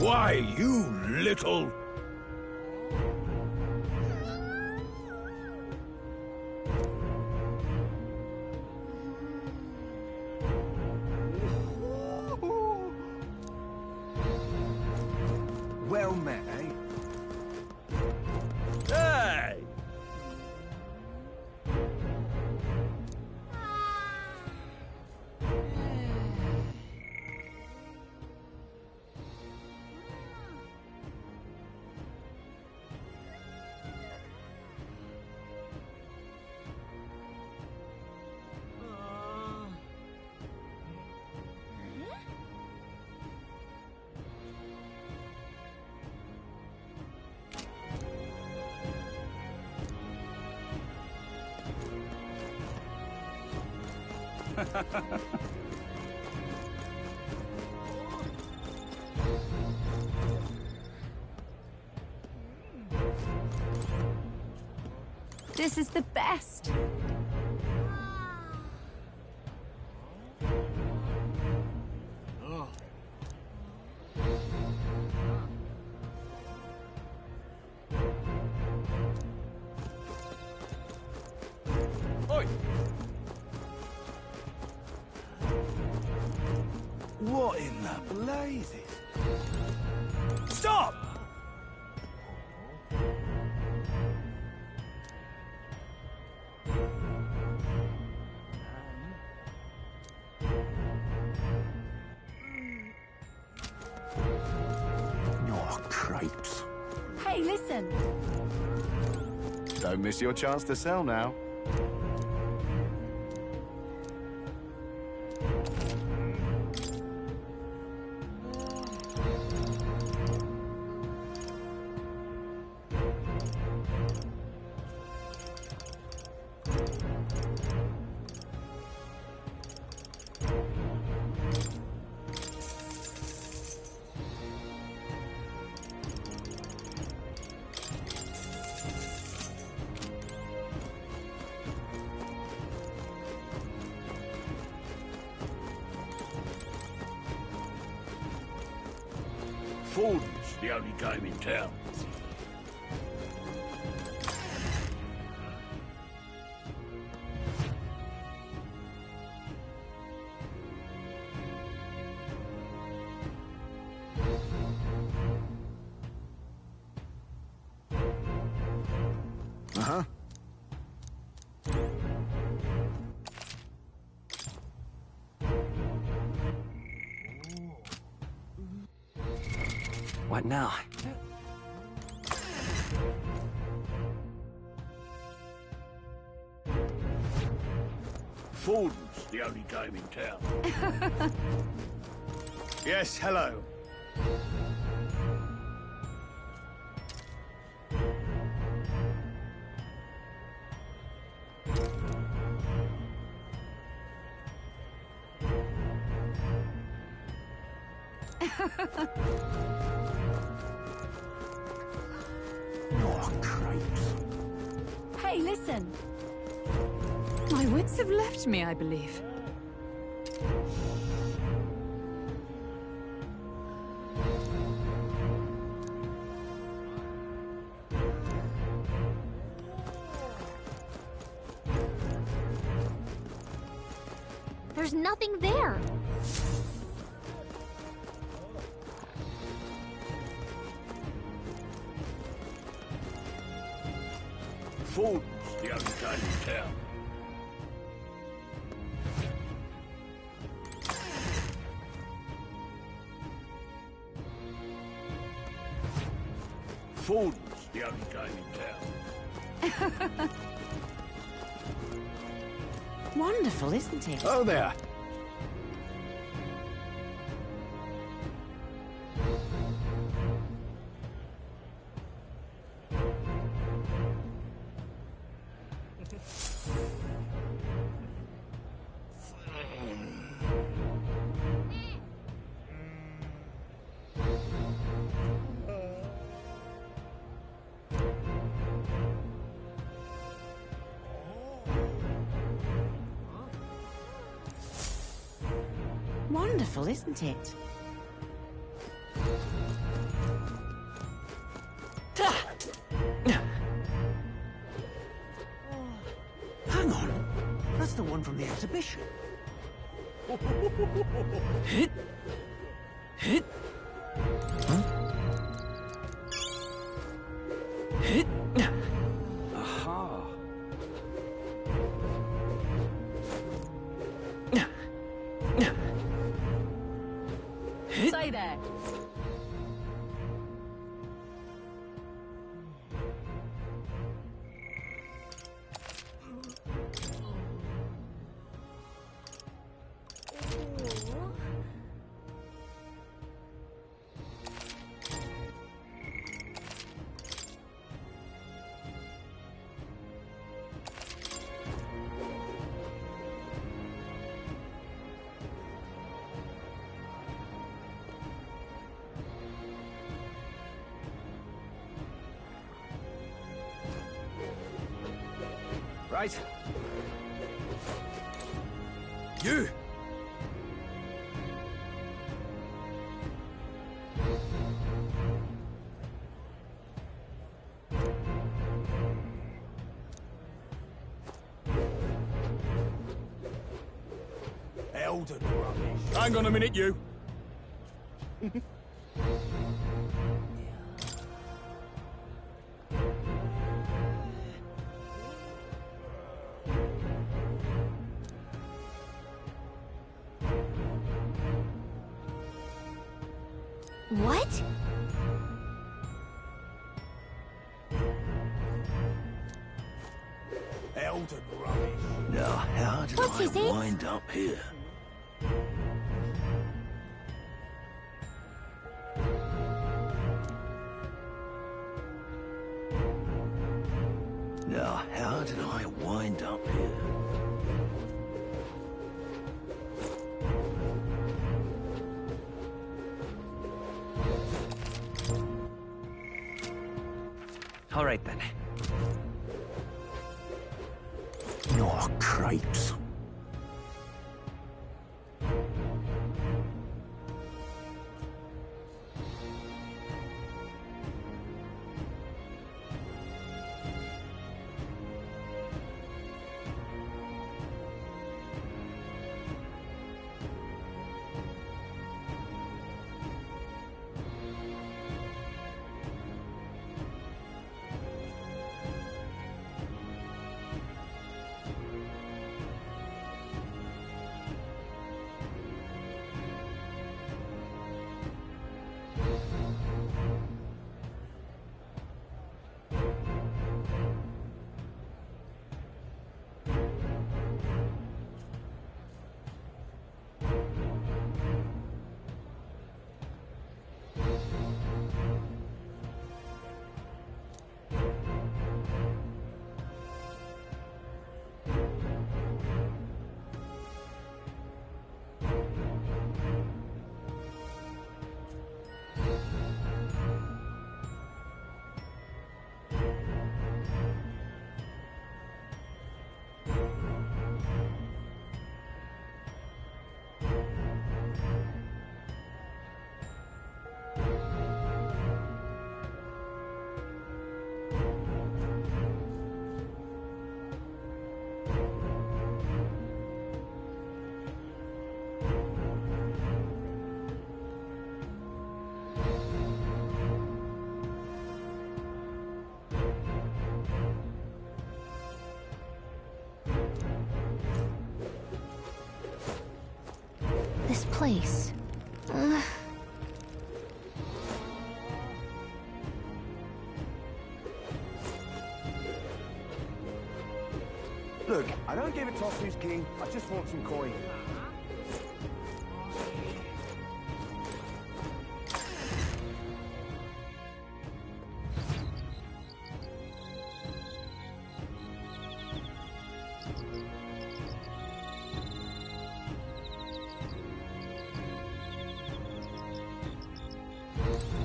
Why, you little... Well met, eh? Hey! This is the best. Oi! What in the blazes? Stop! Oh, crepes. Hey, listen. Don't miss your chance to sell now. Forden's the only game in town. Uh-huh. What now? Forden's the only game in town. Yes, hello. Oh, cripes. Hey, listen. My wits have left me, I believe. There's nothing there. Forden's the only game in town. Forden's the only game in town. Wonderful, isn't it? Oh, there. wonderful, isn't it? Hang on. That's the one from the exhibition. Hit. Hit. Huh? Hit. Aha. Stay there. Right. You! Elden rubbish. Hang on a minute, you. What? Elden rubbish. Now, how did What is I it? wind up here? Now, how did I wind up here? All right, then. Oh, crepes. This place. Look, I don't give a toss who's king. I just want some coin.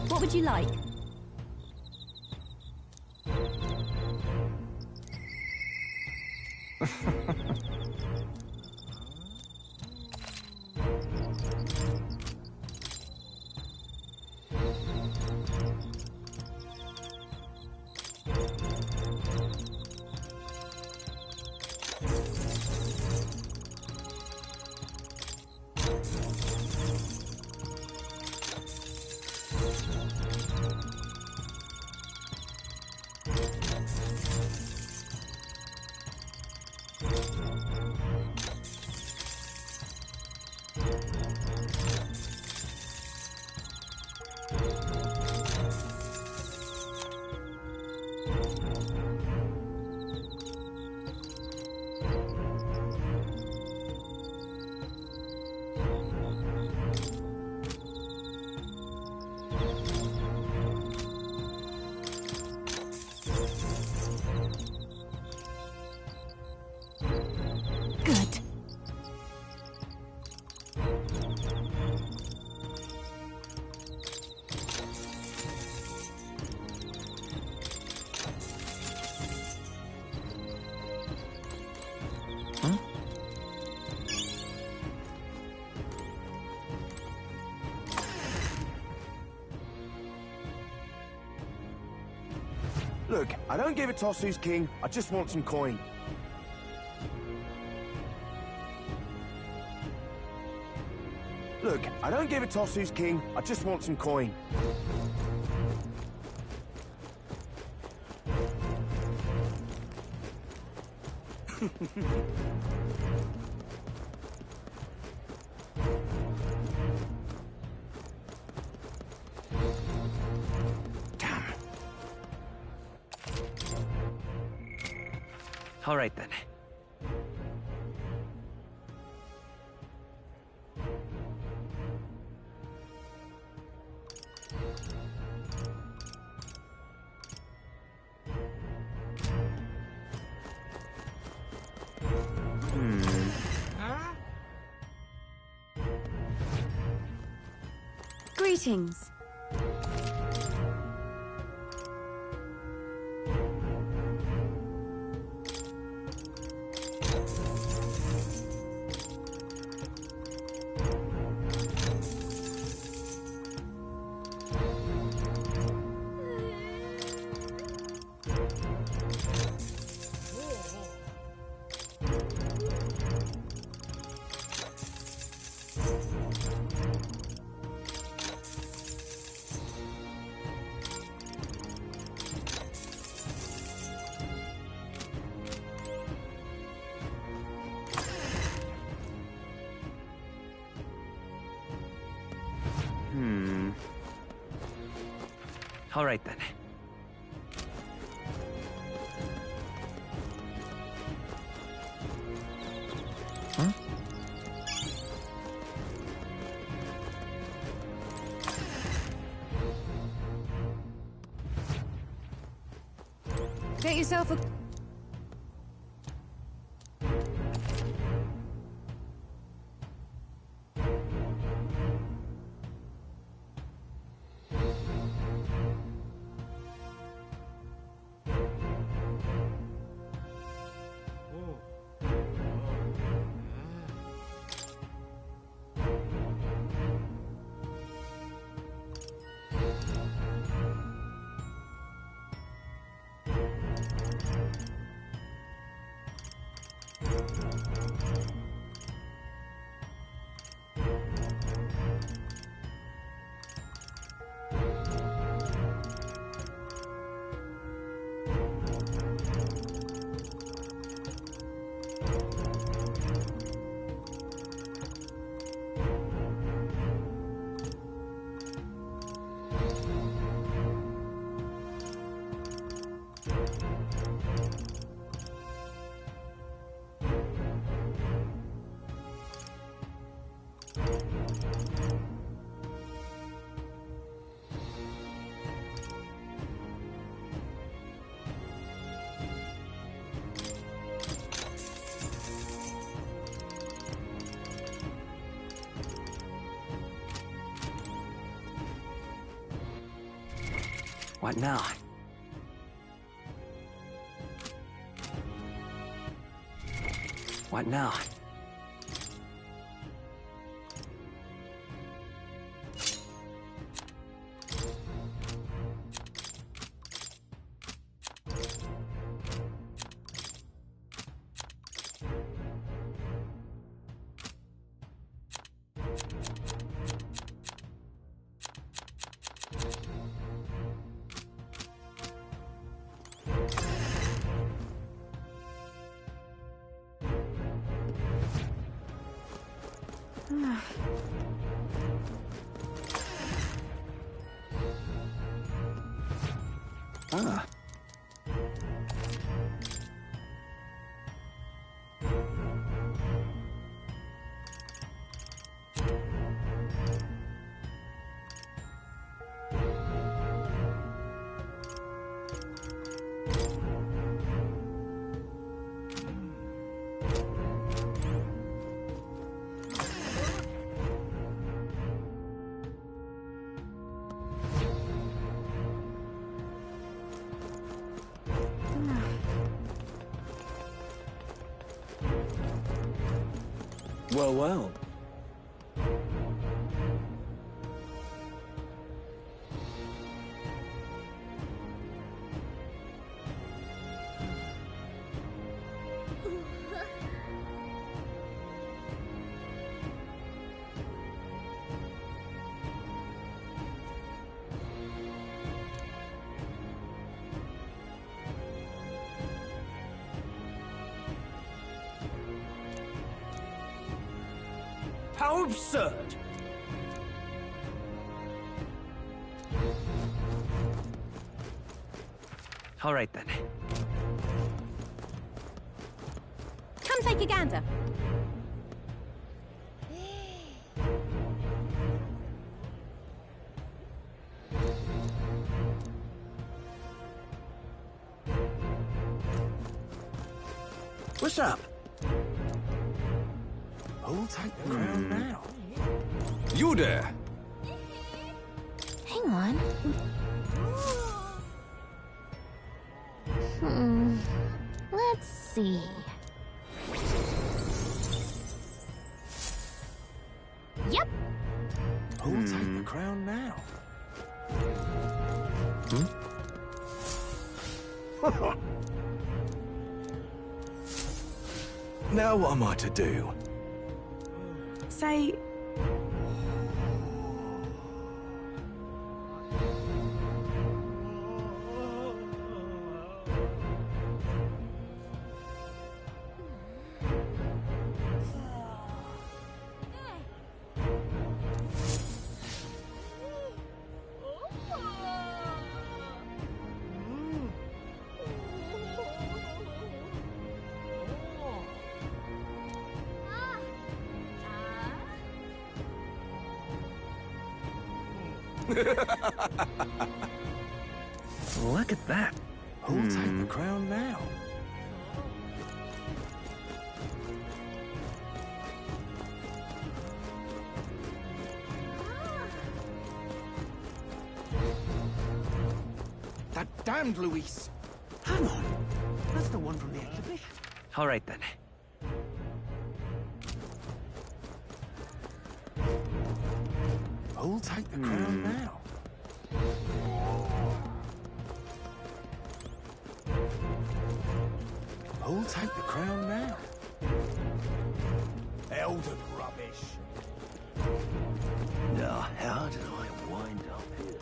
What would you like? I don't give a toss who's king, I just want some coin. Look, I don't give a toss who's king, I just want some coin. Damn. All right then. Greetings. All right then. Huh? Get yourself a... What now? What now? Ah. Well, well. How absurd! All right, then. Come take a gander. What's up? Who'll take the crown now? You there! Hang on. Let's see. Yep. Who'll take the crown now? Now what am I to do? Say... Look at that. Who'll take the crown now? That damned Luis! Hang on. That's the one from the exhibition. All right, then. Who'll take the crown now? Who'll take the crown now? Elden rubbish. Now, how did I wind up here?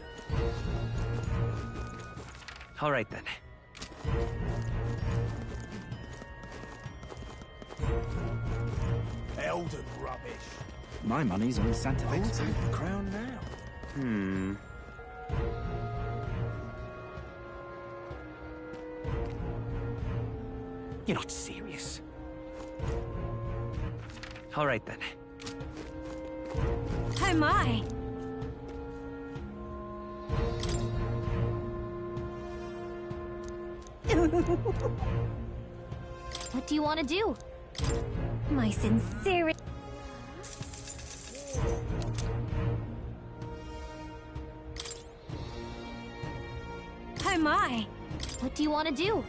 All right, then. Elden rubbish. My money's on Santa Fe. Who'll take the crown now? You're not serious. All right, then. Oh my! What do you want to do? My sincere... Oh my! What do you want to do?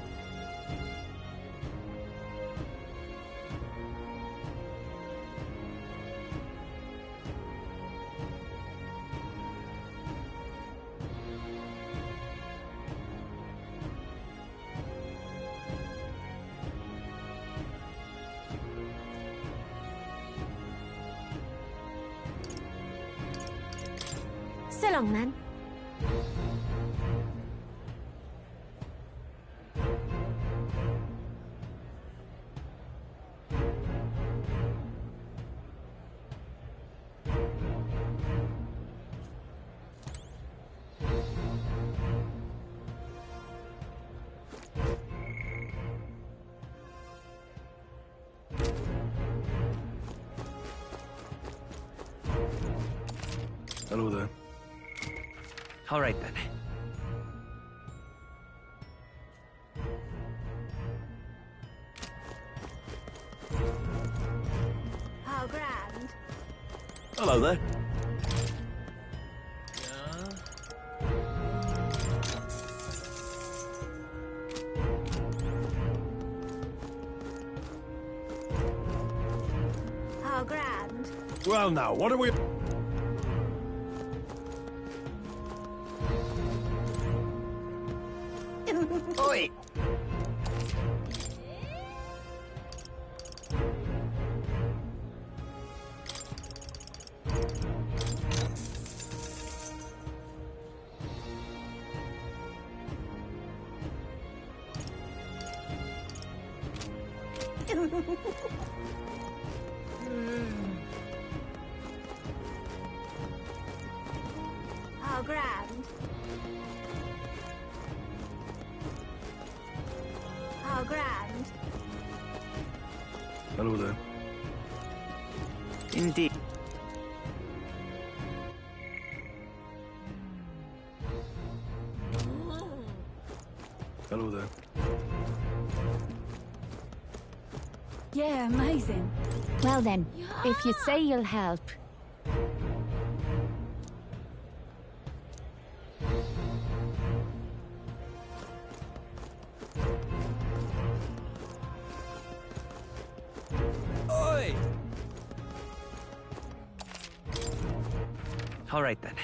So long, man. Hello there. All right, then. How grand. Hello there. How grand. Well now, what are we... Oi! How grand. How grand. Hello there. Indeed. Hello there. Yeah, amazing. Well then, if you say you'll help. Oi! All right then.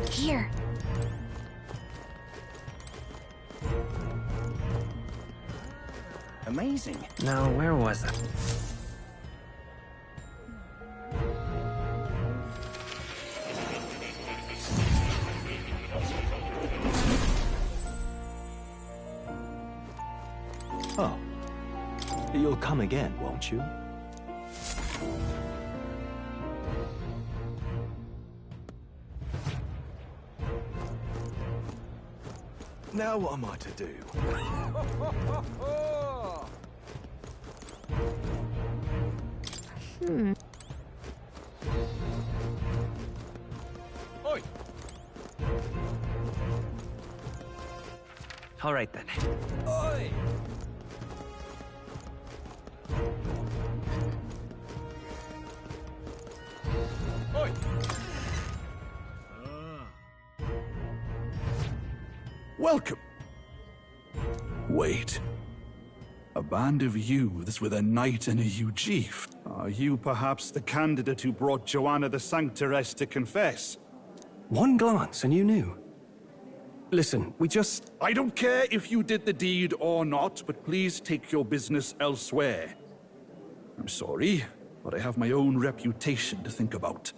Here. Amazing. Now, where was that? Oh. You'll come again, won't you? Now what am I to do? Oi! All right then. Oi! Oi! Welcome. Wait. A band of youths with a knight and a Eugif. Are you perhaps the candidate who brought Joanna the Sanctoress to confess? One glance and you knew. Listen, we just... I don't care if you did the deed or not, but please take your business elsewhere. I'm sorry, but I have my own reputation to think about.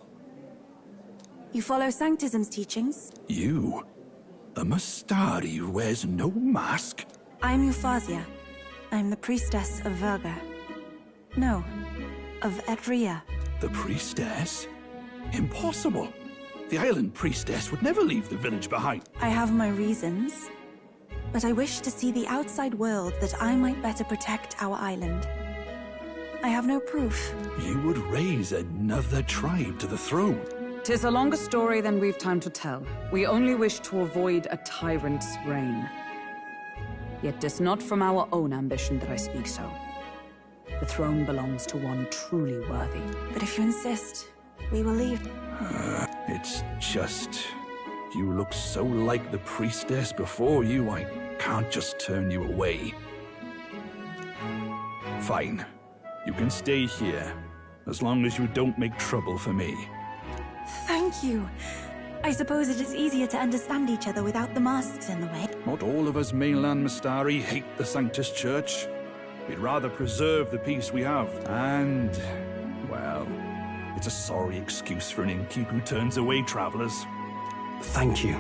You follow Sanctism's teachings? You? A Mastari who wears no mask? I'm Euphausia. I'm the priestess of Verga. No, of Etria. The priestess? Impossible! The island priestess would never leave the village behind. I have my reasons, but I wish to see the outside world that I might better protect our island. I have no proof. You would raise another tribe to the throne. 'Tis a longer story than we've time to tell. We only wish to avoid a tyrant's reign. Yet 'tis not from our own ambition that I speak so. The throne belongs to one truly worthy. But if you insist, we will leave. It's just... You look so like the priestess before you, I can't just turn you away. Fine. You can stay here, as long as you don't make trouble for me. Thank you. I suppose it is easier to understand each other without the masks in the way. Not all of us mainland Mastari hate the Sanctus Church. We'd rather preserve the peace we have. And, well, it's a sorry excuse for an innkeep who turns away travelers. Thank you.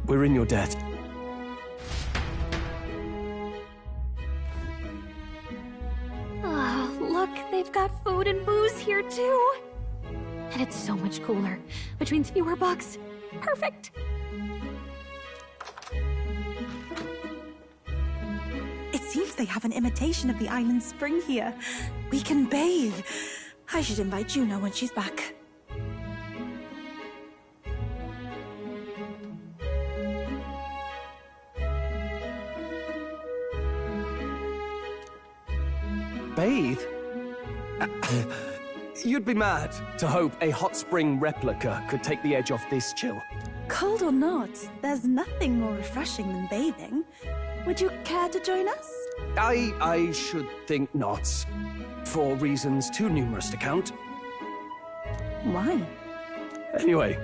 We're in your debt. Oh, look, they've got food and booze here too. And it's so much cooler, which means fewer bugs. Perfect. It seems they have an imitation of the island spring here. We can bathe. I should invite Juno when she's back. Bathe? You'd be mad to hope a hot spring replica could take the edge off this chill. Cold or not, there's nothing more refreshing than bathing. Would you care to join us? I should think not. For reasons too numerous to count. Why? Anyway,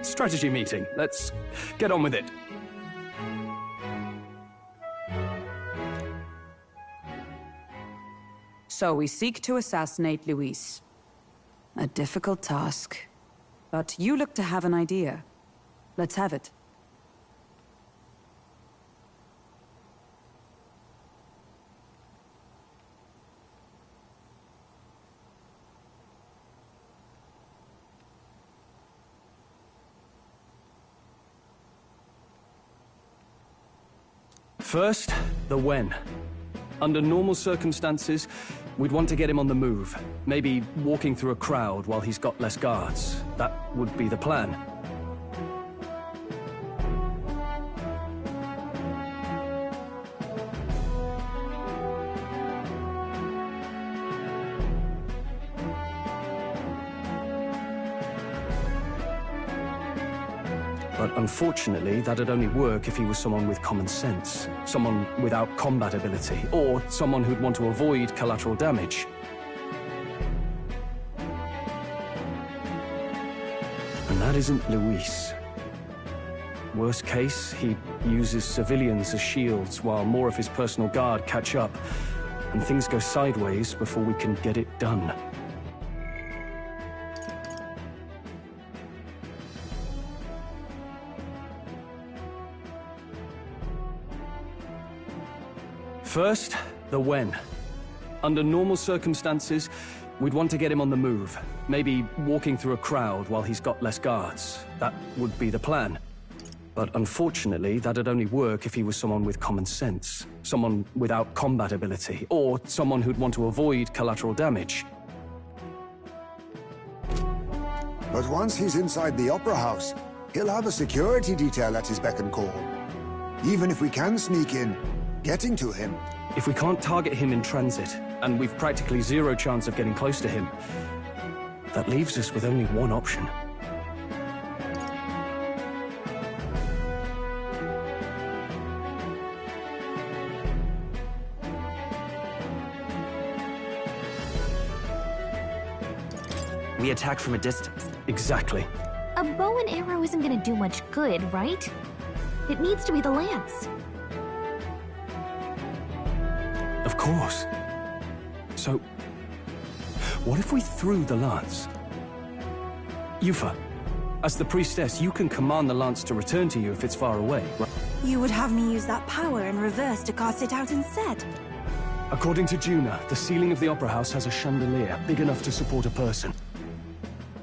strategy meeting. Let's get on with it. So we seek to assassinate Luis. A difficult task. But you look to have an idea. Let's have it. First, the when. Under normal circumstances, we'd want to get him on the move. Maybe walking through a crowd while he's got less guards. That would be the plan. But unfortunately, that'd only work if he was someone with common sense, someone without combat ability, or someone who'd want to avoid collateral damage. And that isn't Luis. Worst case, he uses civilians as shields while more of his personal guard catch up, and things go sideways before we can get it done. First, the when. Under normal circumstances, we'd want to get him on the move. Maybe walking through a crowd while he's got less guards. That would be the plan. But unfortunately, that'd only work if he was someone with common sense. Someone without combat ability, or someone who'd want to avoid collateral damage. But once he's inside the Opera House, he'll have a security detail at his beck and call. Even if we can sneak in, getting to him. If we can't target him in transit, and we've practically zero chance of getting close to him, that leaves us with only one option. We attack from a distance. Exactly. A bow and arrow isn't gonna do much good, right? It needs to be the lance. Of course. So, what if we threw the lance? Yufa, as the priestess, you can command the lance to return to you if it's far away, right? You would have me use that power in reverse to cast it out instead. According to Juna, the ceiling of the Opera House has a chandelier big enough to support a person.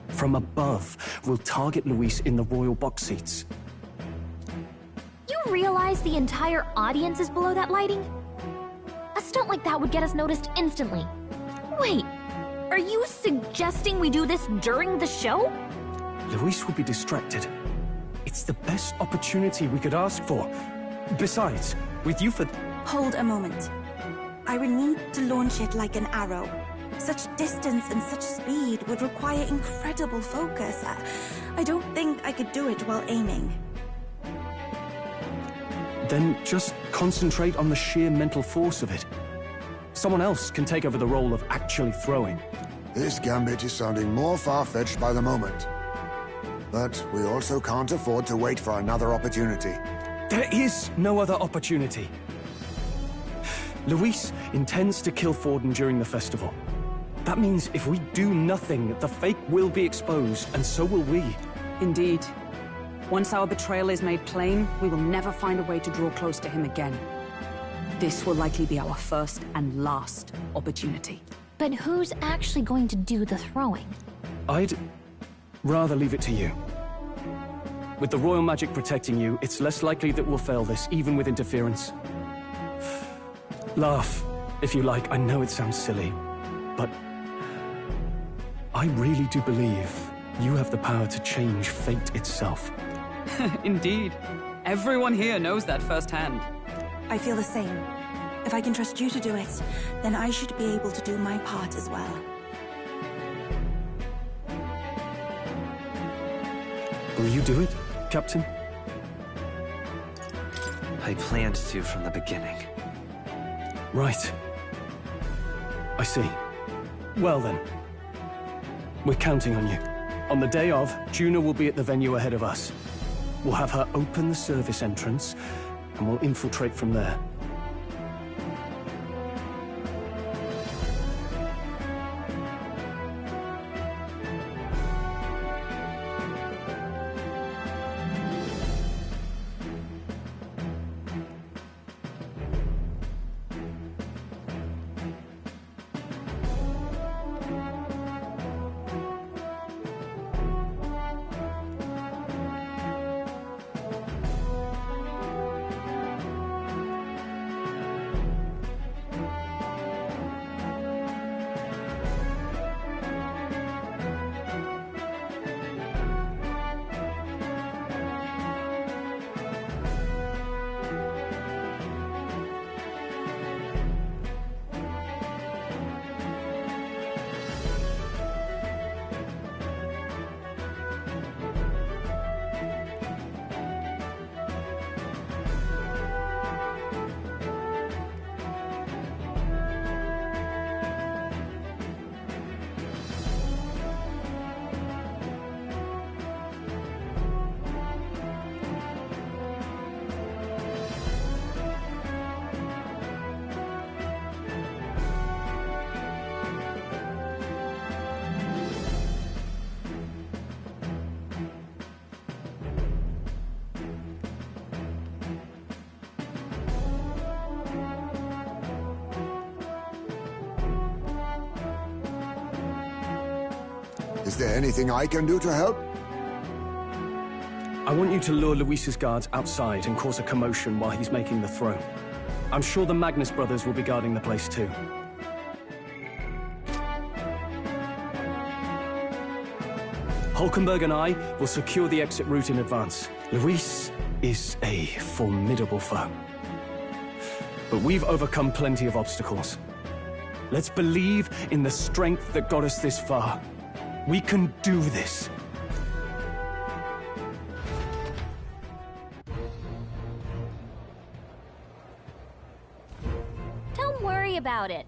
From above, we'll target Luis in the royal box seats. You realize the entire audience is below that lighting? A stunt like that would get us noticed instantly. Wait, are you suggesting we do this during the show? Luis would be distracted. It's the best opportunity we could ask for. Besides, with Yufa... Hold a moment. I would need to launch it like an arrow. Such distance and such speed would require incredible focus. I don't think I could do it while aiming. Then just concentrate on the sheer mental force of it. Someone else can take over the role of actually throwing. This gambit is sounding more far-fetched by the moment. But we also can't afford to wait for another opportunity. There is no other opportunity. Luis intends to kill Forden during the festival. That means if we do nothing, the fake will be exposed, and so will we. Indeed. Once our betrayal is made plain, we will never find a way to draw close to him again. This will likely be our first and last opportunity. But who's actually going to do the throwing? I'd rather leave it to you. With the royal magic protecting you, it's less likely that we'll fail this, even with interference. Laugh, if you like. I know it sounds silly, but I really do believe you have the power to change fate itself. Indeed. Everyone here knows that firsthand. I feel the same. If I can trust you to do it, then I should be able to do my part as well. Will you do it, Captain? I planned to from the beginning. Right. I see. Well then. We're counting on you. On the day of, Juna will be at the venue ahead of us. We'll have her open the service entrance, and we'll infiltrate from there. Is there anything I can do to help? I want you to lure Luis's guards outside and cause a commotion while he's making the throne. I'm sure the Magnus brothers will be guarding the place too. Hulkenberg and I will secure the exit route in advance. Luis is a formidable foe. But we've overcome plenty of obstacles. Let's believe in the strength that got us this far. We can do this. Don't worry about it.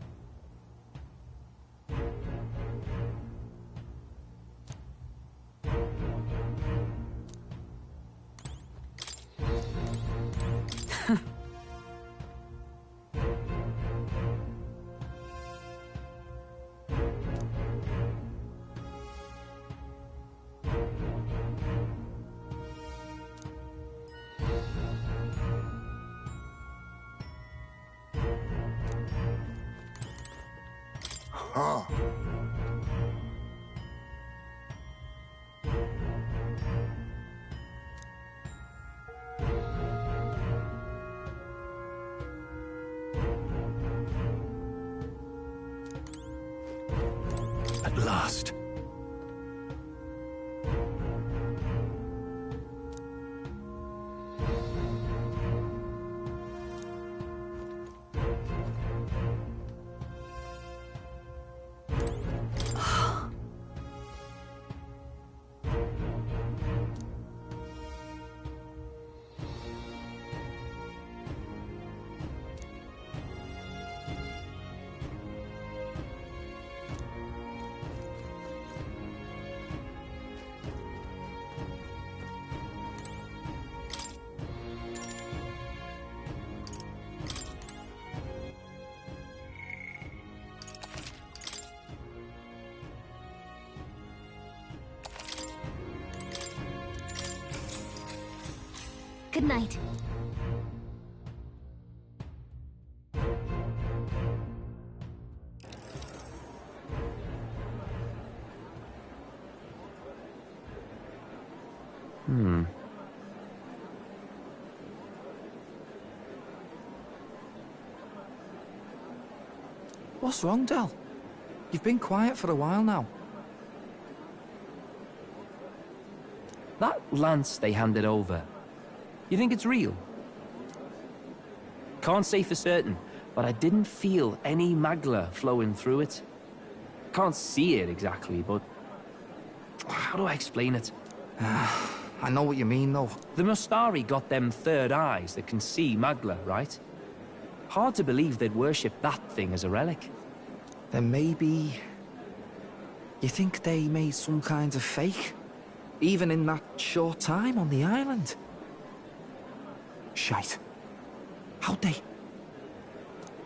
Ah. At last. Good night. What's wrong, Del? You've been quiet for a while now. That lance they handed over, you think it's real? Can't say for certain, but I didn't feel any magla flowing through it. Can't see it exactly, but... how do I explain it? I know what you mean, though. The Mustari got them third eyes that can see magla, right? Hard to believe they'd worship that thing as a relic. Then maybe... you think they made some kind of fake? Even in that short time on the island? Shite. How'd they...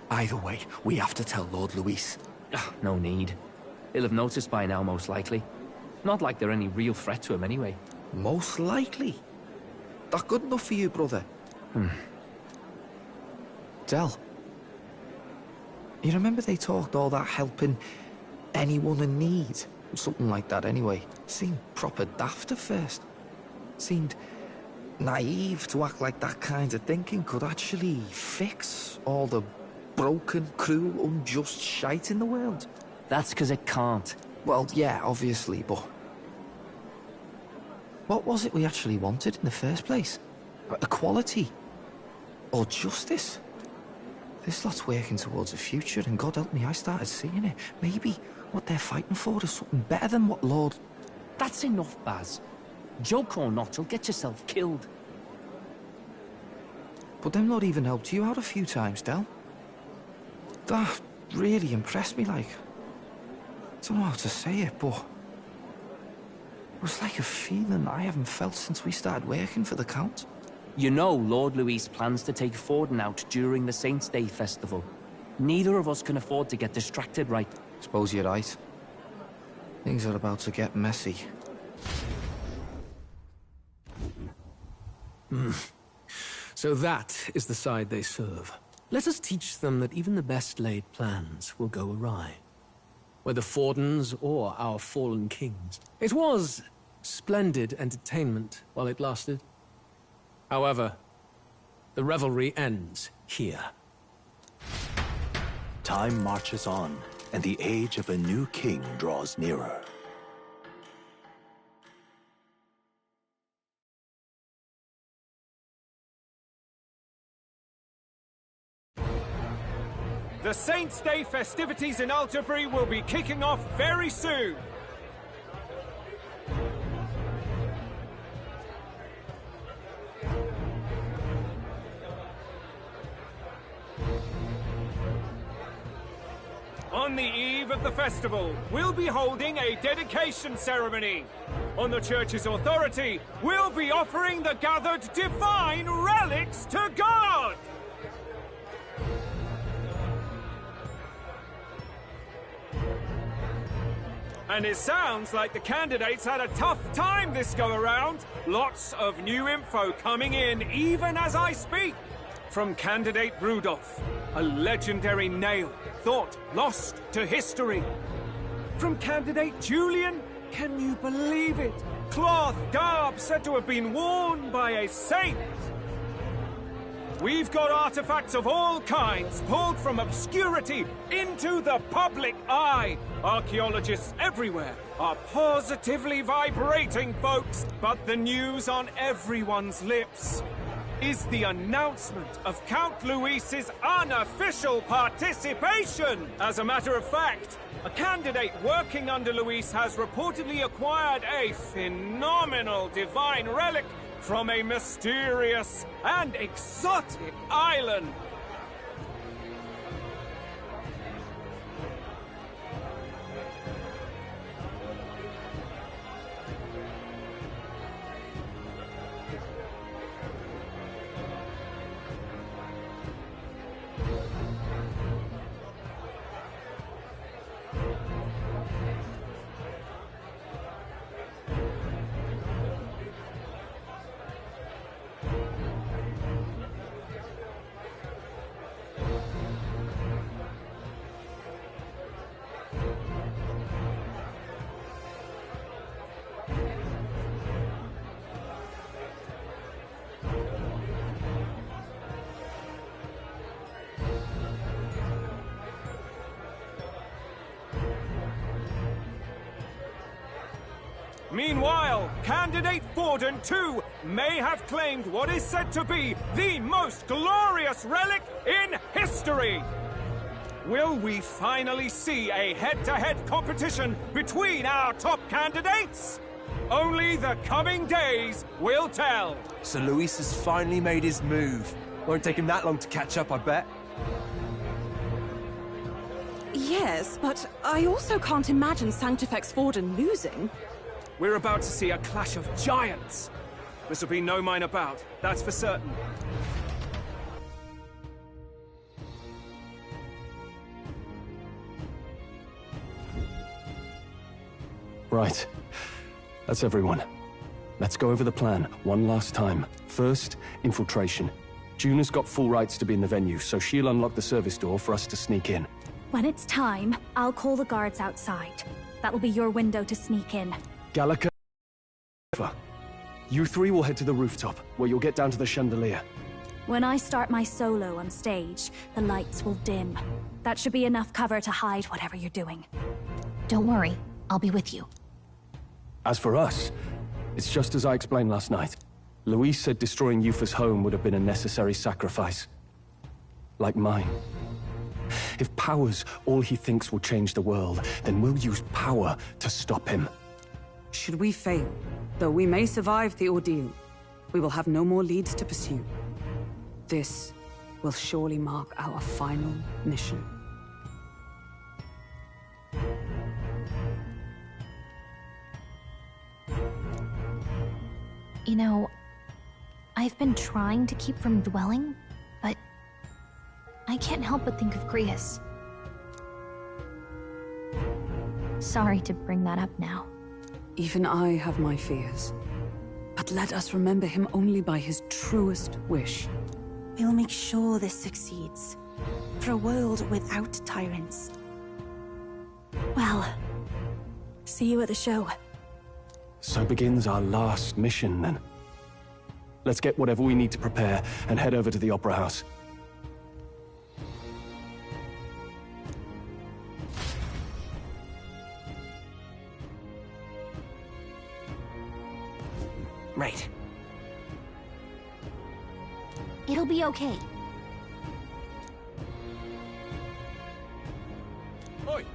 Either way, we have to tell Lord Luis. No need. He'll have noticed by now, most likely. Not like they're any real threat to him anyway. Most likely? That good enough for you, brother? Del, you remember they talked all that helping anyone in need? Something like that anyway. Seemed proper daft at first. Seemed naive to act like that kind of thinking could actually fix all the broken, cruel, unjust shite in the world. That's because it can't. Well, yeah, obviously, but... what was it we actually wanted in the first place? Equality? Or justice? This lot's working towards a future, and God help me, I started seeing it. Maybe what they're fighting for is something better than what Lord... That's enough, Baz. Joke or not, you'll get yourself killed. But them not even helped you out a few times, Del. That really impressed me, like... I don't know how to say it, but... it was like a feeling I haven't felt since we started working for the Count. You know Lord Luis plans to take Forden out during the Saints' Day festival. Neither of us can afford to get distracted, right? Suppose you're right. Things are about to get messy. So that is the side they serve. Let us teach them that even the best laid plans will go awry. whether Fordens or our fallen kings. It was splendid entertainment while it lasted. However, the revelry ends here. Time marches on, and the age of a new king draws nearer. The Saints' Day festivities in Alderbury will be kicking off very soon. On the eve of the festival, we'll be holding a dedication ceremony. On the church's authority, we'll be offering the gathered divine relics to God! And it sounds like the candidates had a tough time this go-around. Lots of new info coming in even as I speak. From candidate Rudolph, a legendary nail, thought lost to history. From candidate Julian, can you believe it? Cloth garb said to have been worn by a saint. We've got artifacts of all kinds pulled from obscurity into the public eye. Archaeologists everywhere are positively vibrating, folks. But the news on everyone's lips is the announcement of Count Luis's unofficial participation. As a matter of fact, a candidate working under Luis has reportedly acquired a phenomenal divine relic from a mysterious and exotic island. Meanwhile, candidate Forden, too, may have claimed what is said to be the most glorious relic in history. Will we finally see a head-to-head competition between our top candidates? Only the coming days will tell. So Luis has finally made his move. Won't take him that long to catch up, I bet. Yes, but I also can't imagine Sanctifex Forden losing. We're about to see a clash of giants. This will be no mine about, that's for certain. Right. That's everyone. Let's go over the plan one last time. First, infiltration. Juna's got full rights to be in the venue, so she'll unlock the service door for us to sneak in. When it's time, I'll call the guards outside. That'll be your window to sneak in. Gallica, you three will head to the rooftop, where you'll get down to the chandelier. When I start my solo on stage, the lights will dim. That should be enough cover to hide whatever you're doing. Don't worry, I'll be with you. As for us, it's just as I explained last night. Luis said destroying Yufa's home would have been a necessary sacrifice. Like mine. If power's all he thinks will change the world, then we'll use power to stop him. Should we fail, though we may survive the ordeal, we will have no more leads to pursue. This will surely mark our final mission. You know, I've been trying to keep from dwelling, but I can't help but think of Grius. Sorry to bring that up now. Even I have my fears. But let us remember him only by his truest wish. We'll make sure this succeeds. For a world without tyrants. Well, see you at the show. So begins our last mission, then. Let's get whatever we need to prepare and head over to the Opera House. Right. It'll be okay. Oi!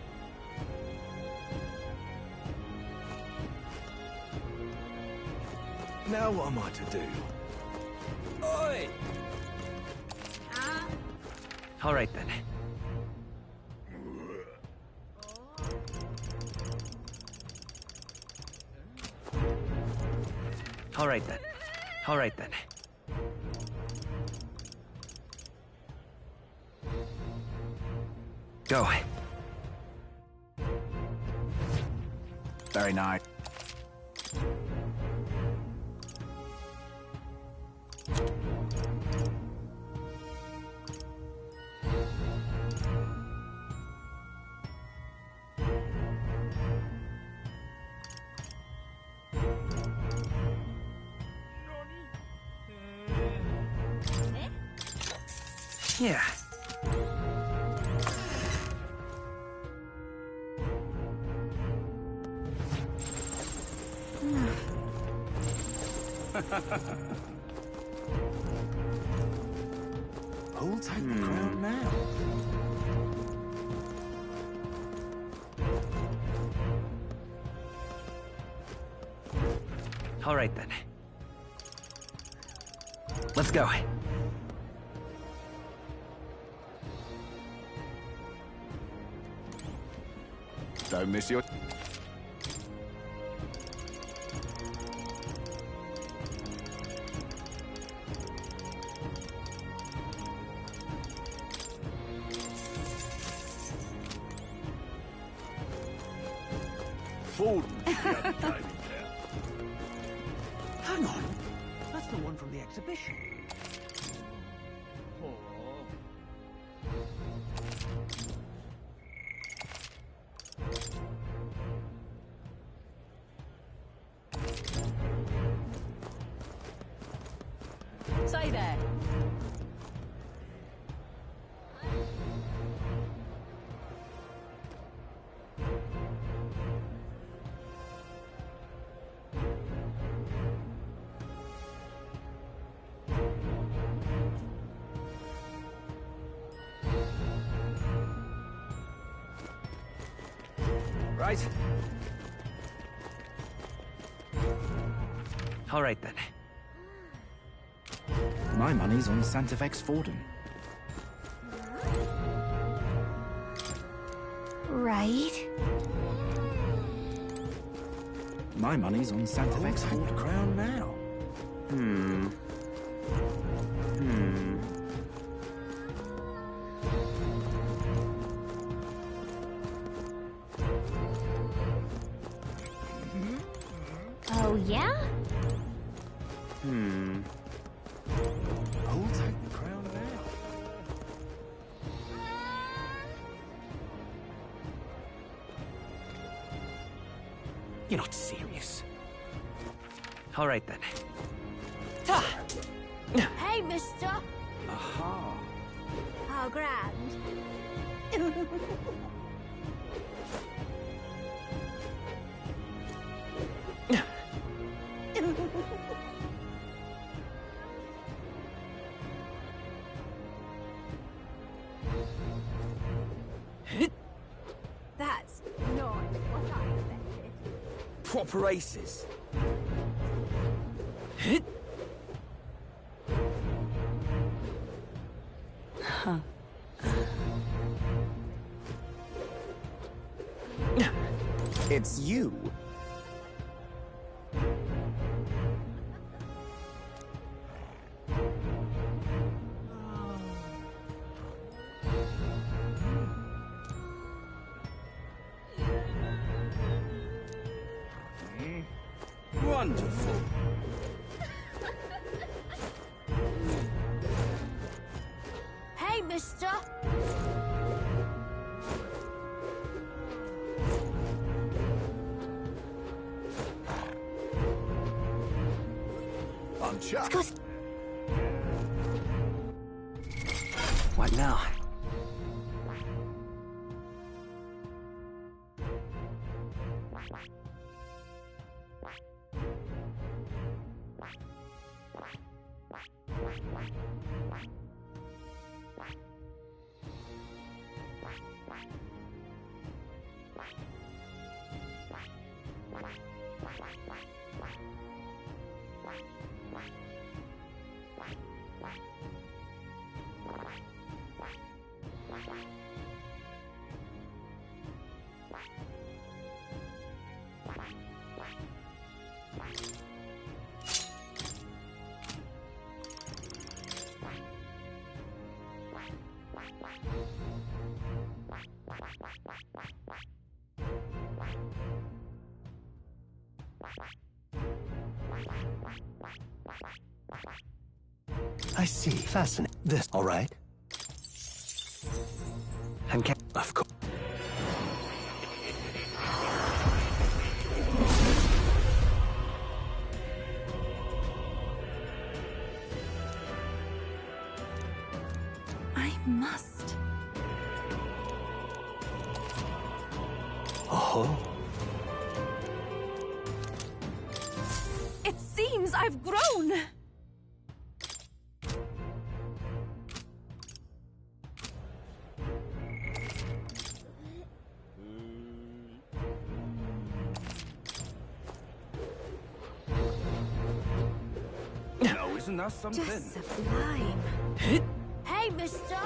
Now what am I to do? Oi! All right then. All right then. All right then. Go. Very nice. Yeah. Who'll take the crown now? All right then. Let's go. Don't miss your... Forden, the other guy in town. Hang on. That's the one from the exhibition. Say there. Right. All right then. My money's on Santvex Forden. Right. My money's on Santvex Forden. The crown now. Oh, yeah? Who'll take the crown now? You're not serious. All right then. Hey, mister. Aha. How grand. That's not what I expected. Proper aces. Huh. It's you. Wonderful. Hey, mister. chuck. What now? I see. Fascinating. This, all right? And can, of course. I must. Oh. It seems I've grown. No, isn't that something? Just sublime. Hey, mister!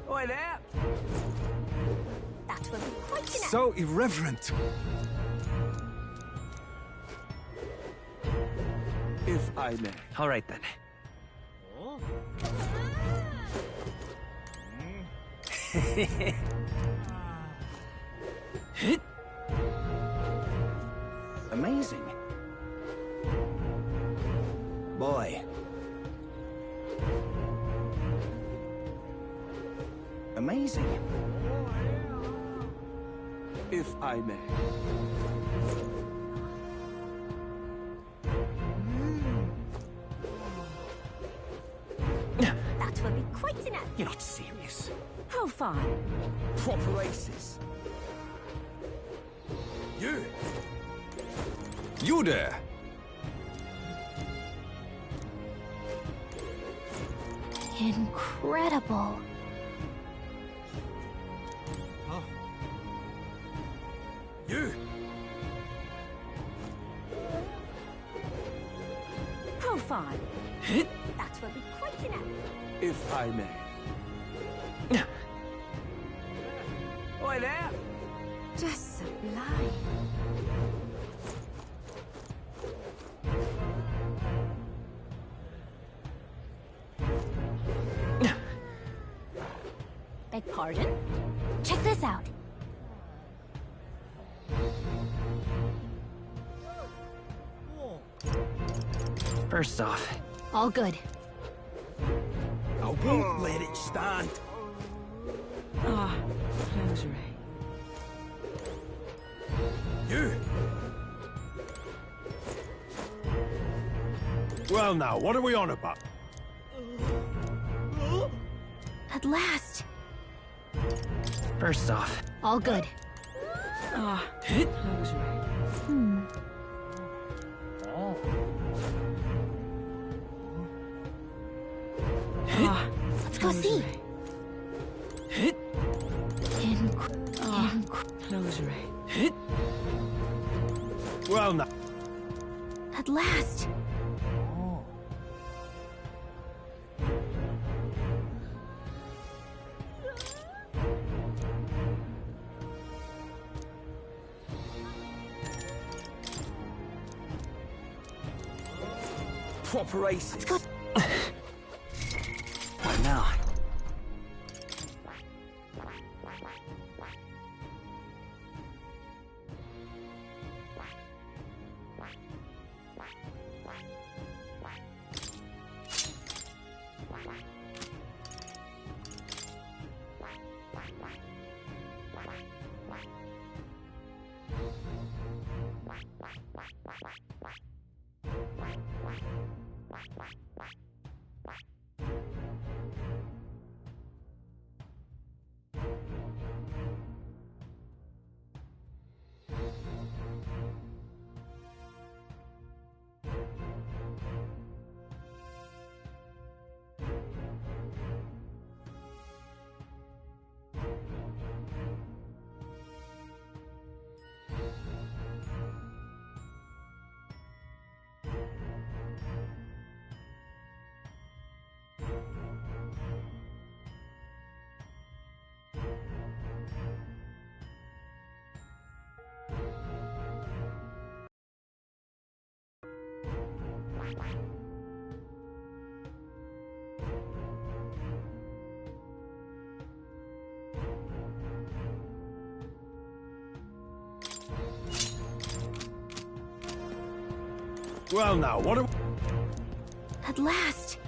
Oi there! That will be quite an So irreverent. If I may. All right, then. Amazing. Boy. Amazing. If I may. That will be quite an You're not serious. How far? Proper aces. You. You there! Incredible. You. How far? That will be quite an If I may. Oi there! Just sublime. Beg pardon? Check this out. First off, All good. I won't let it stand. Ah, lingerie. You. Well, now, what are we on about? At last. first off. All good. Ah, lingerie. Ah, Let's go see. lingerie. Well, now. At last. Proper aces. Let's go. What now? Well now, what are... At last!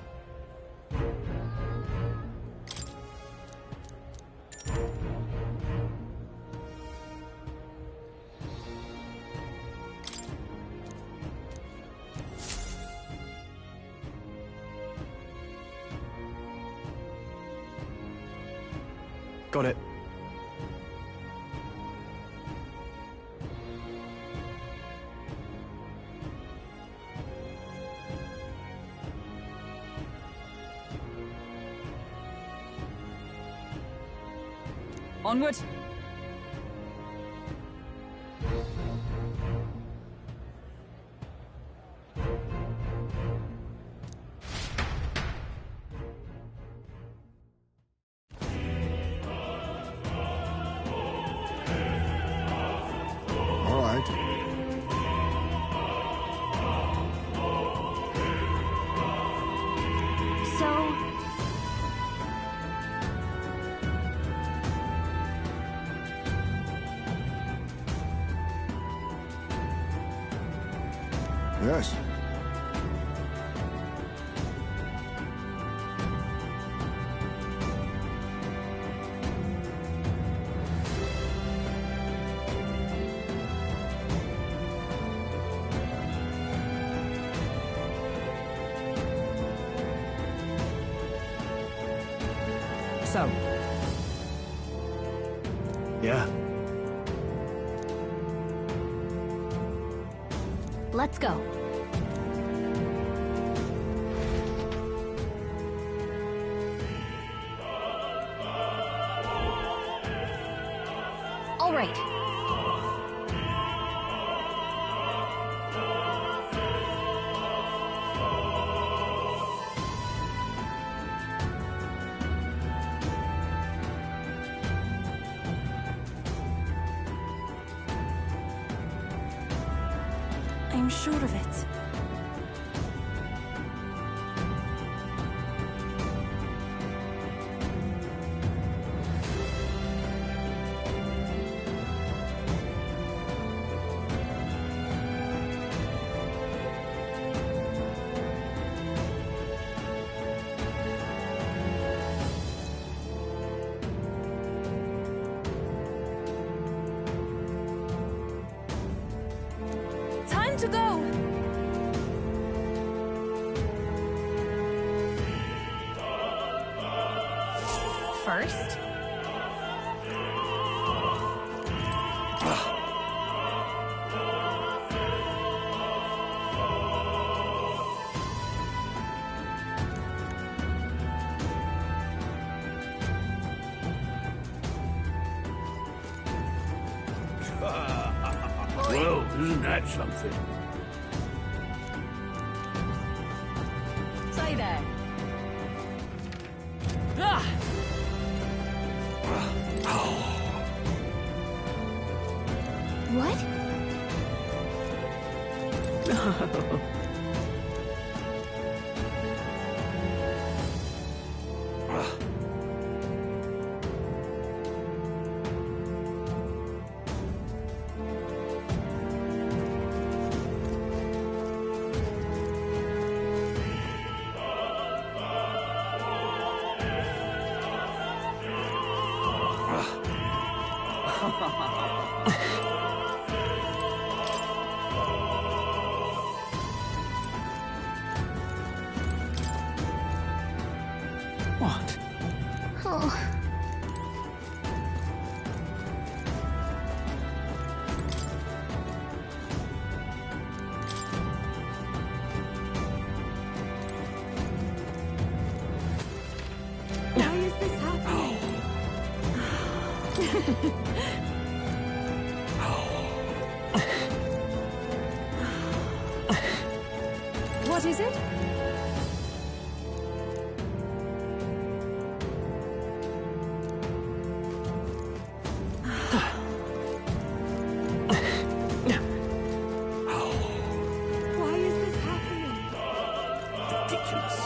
Got it. Onward! All right. So... Yes. So, Yeah. let's go. All right. I'm sure of it. Time to go! First... Well, isn't that something? stay there. Ah! What? What? Oh. Why is this happening? What is it? Why is this happening? Ridiculous.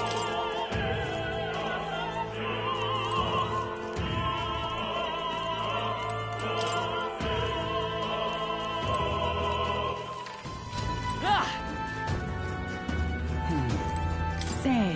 Say.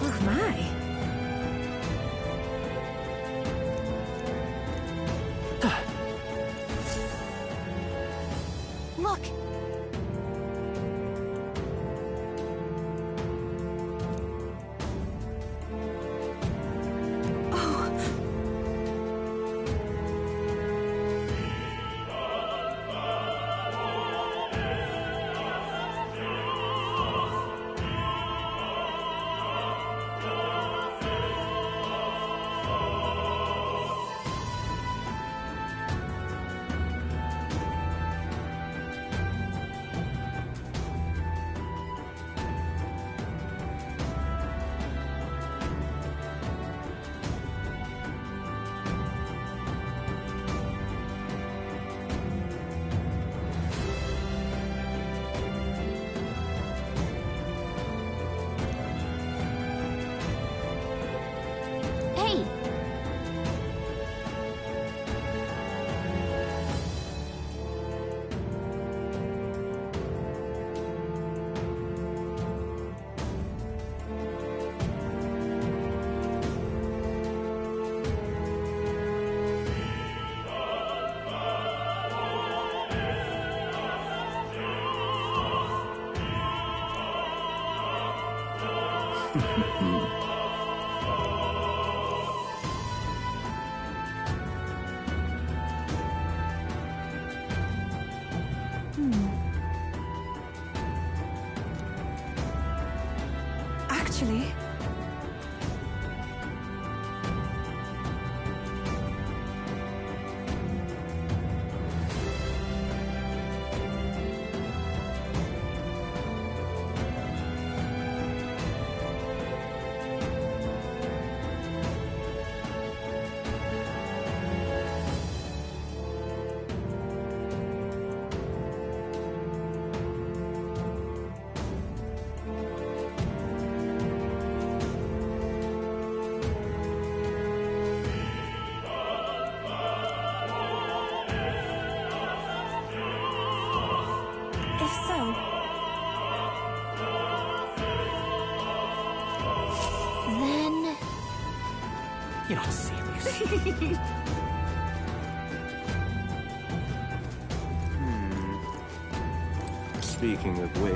Oh my. Look! Hey! Actually, if so, Then... You're not serious. Speaking of which,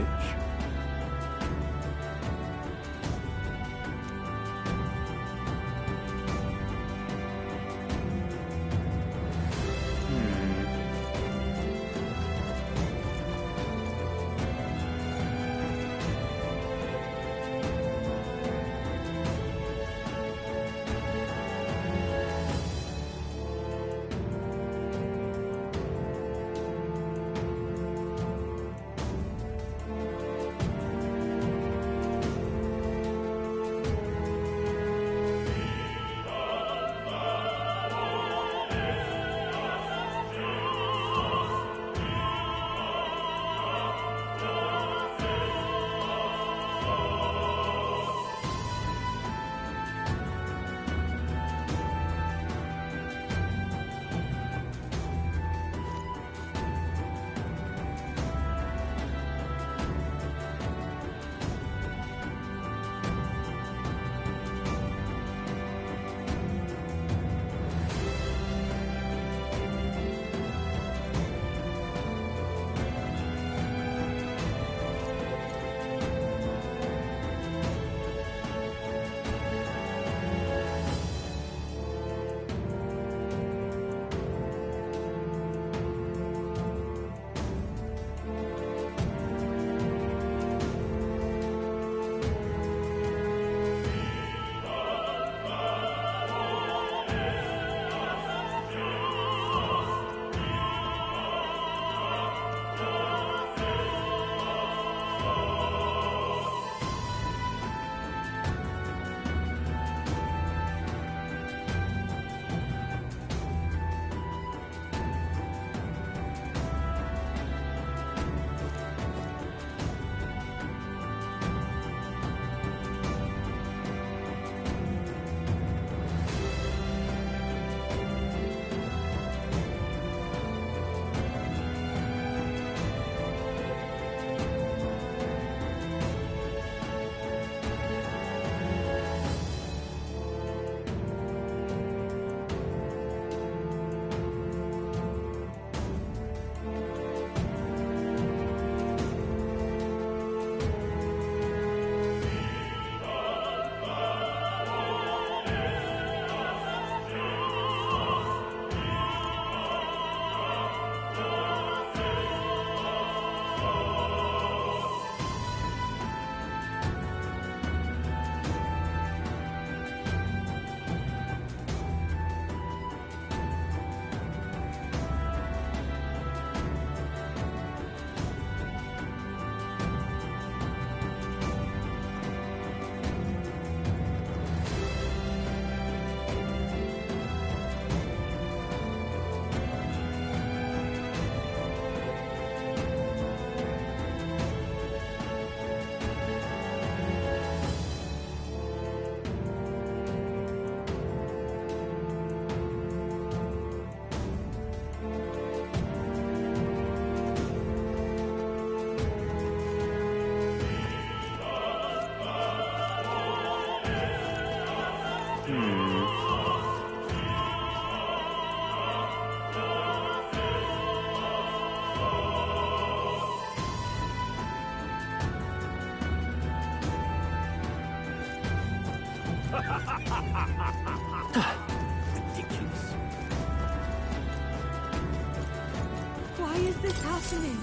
happening?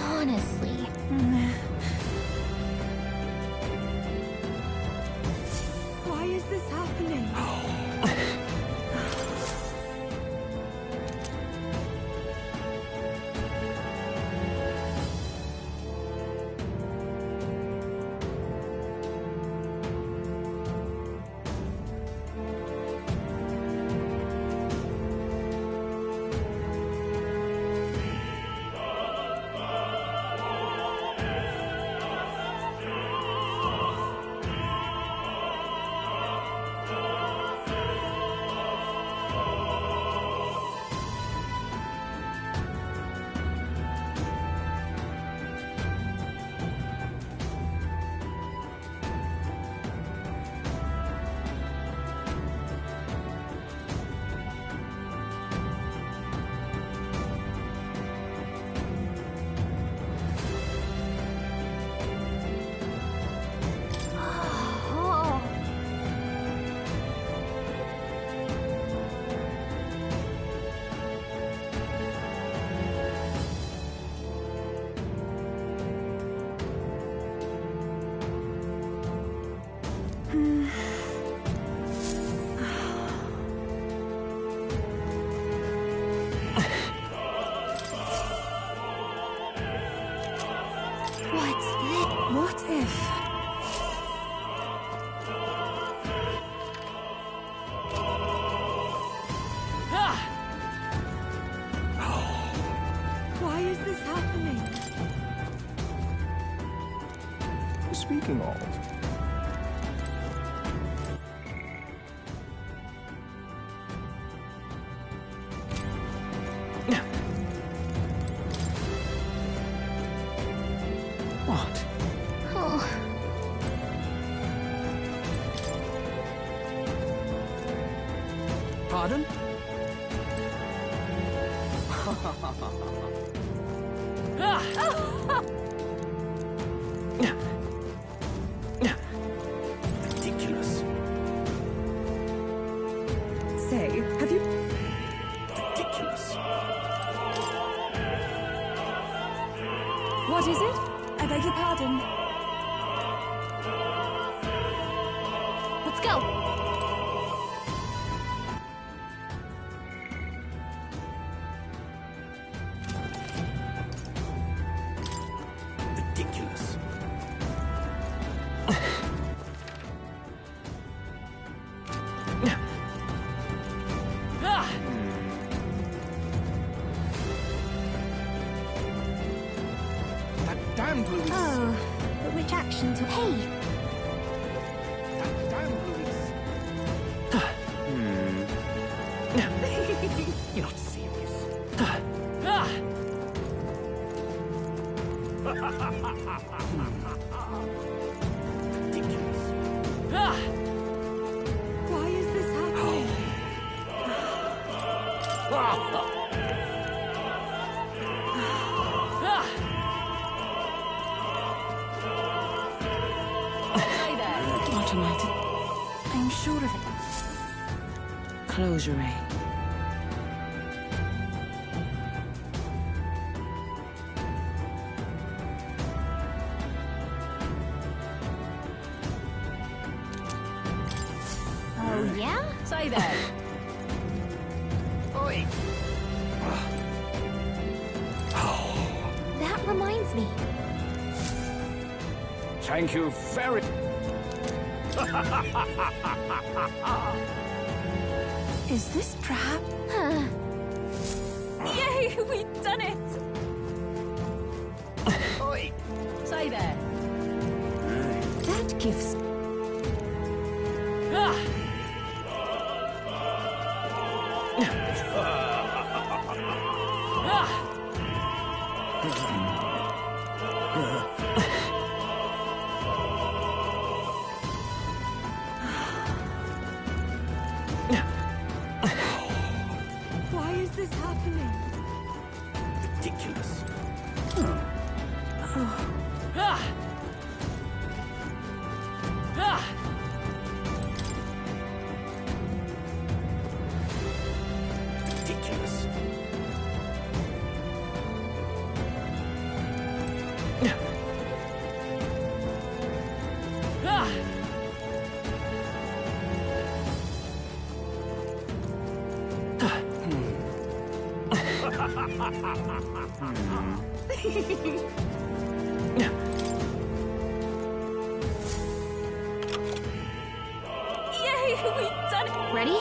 Honestly. Why is this happening? What if... Why is this happening? Speaking of... What? Oh. Pardon? Ridiculous. Say, have you... Ridiculous. What is it? I beg your pardon. Let's go. Ridiculous. That damned Louis. Oh, but which action to... Hey! That damned Louis. You're not serious. Why is this happening? Automatic. I'm sure of it. Close your eye. Oh, yeah? Say that. Oi! That reminds me. Thank you very... Is this perhaps... Yay, we've done it! Oi! Say that. That gives... Why is this happening? Ridiculous. Ridiculous. Yay, we've done it! Ready?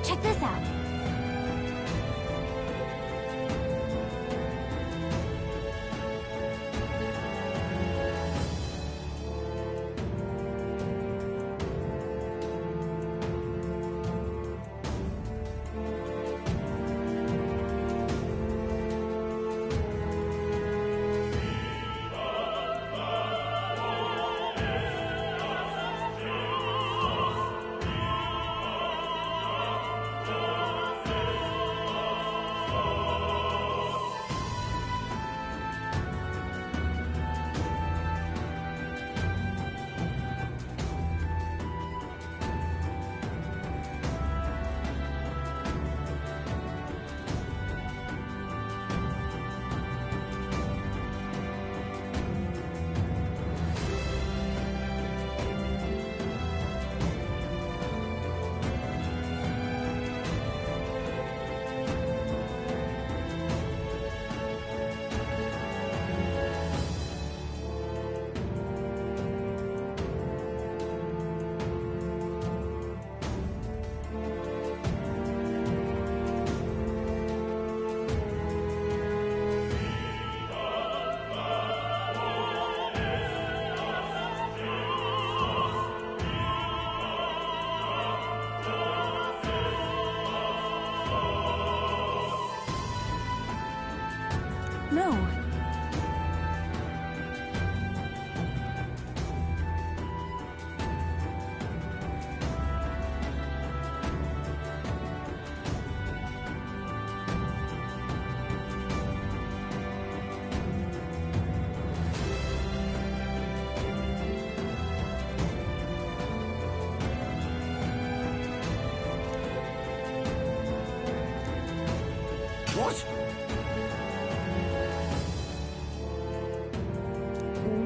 Check this out.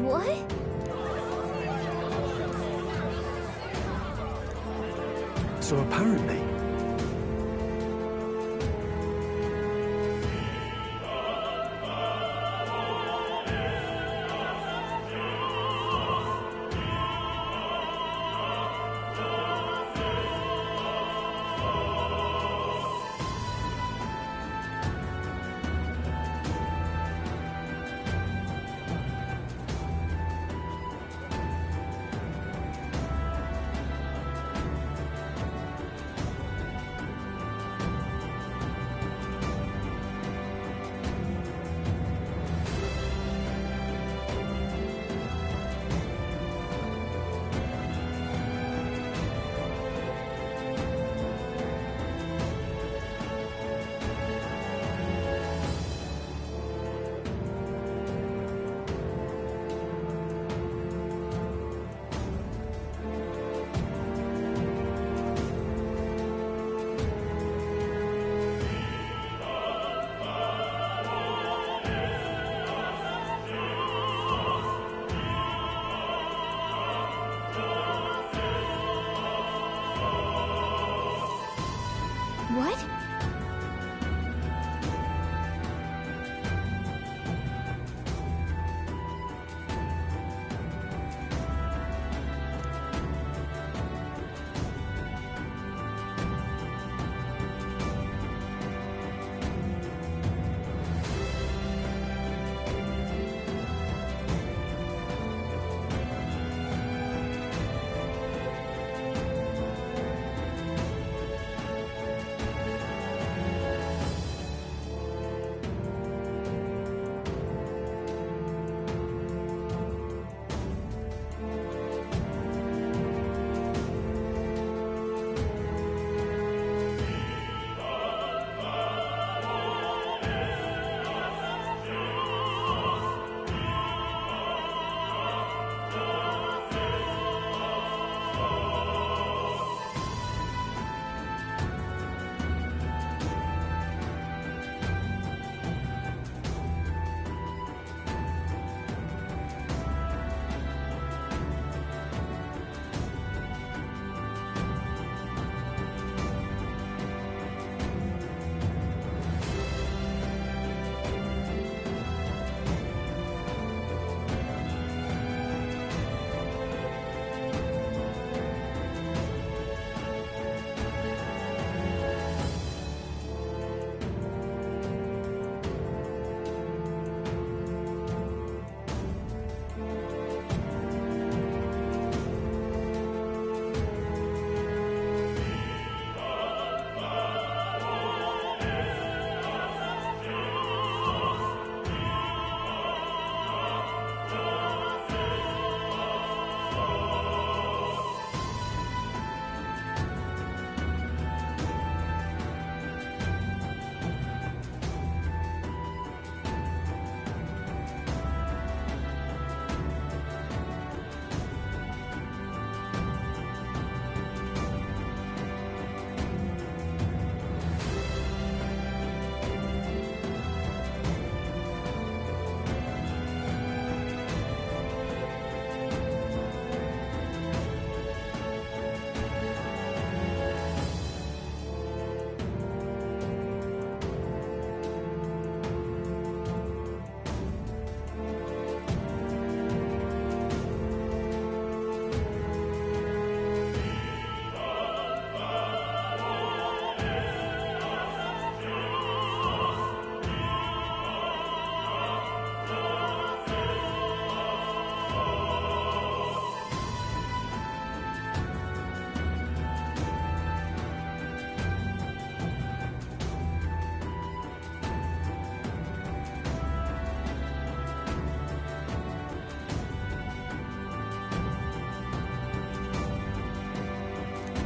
What? So apparently... What?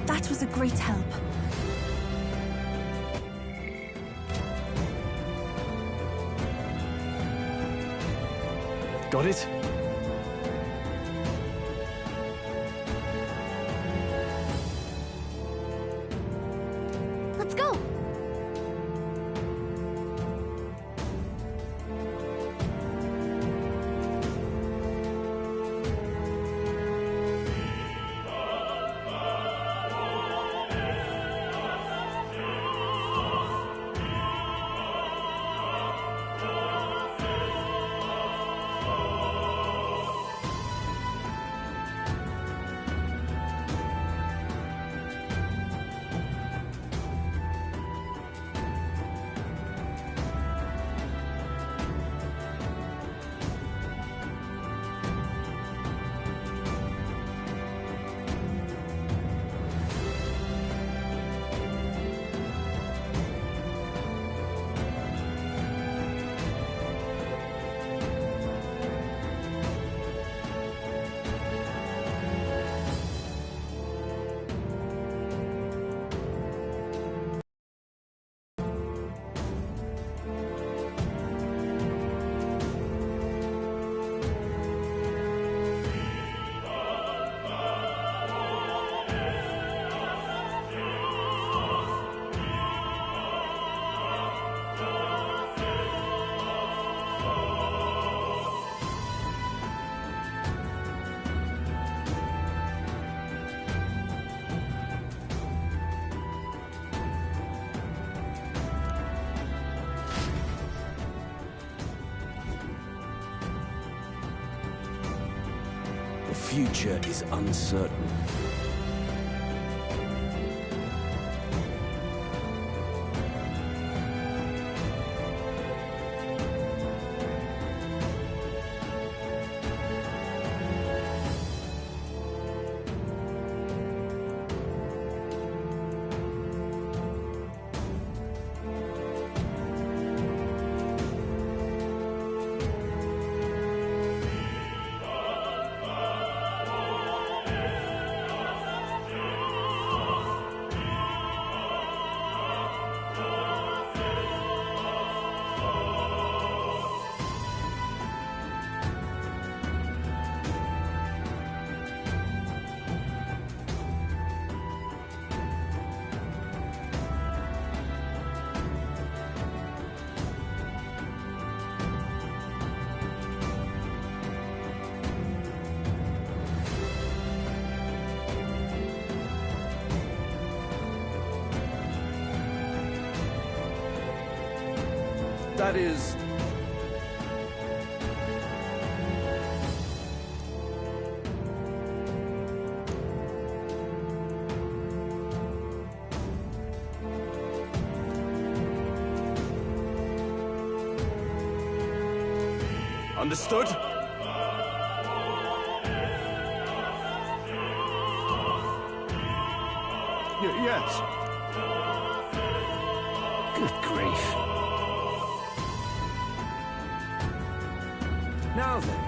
That was a great help. Got it? Let's go! future is uncertain. That is... Understood? Yes. Good grief. Now then.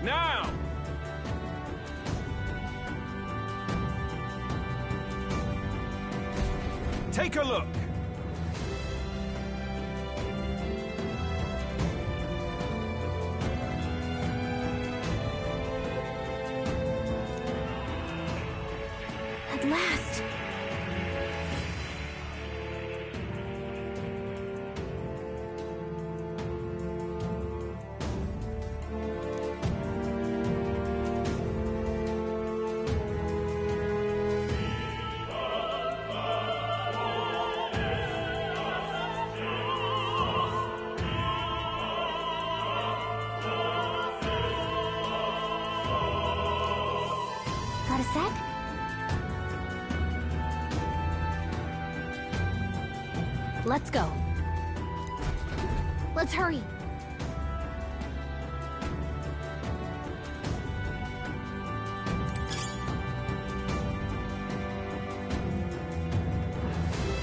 Now! Take a look. At last! Got a sec? Let's go. Let's hurry.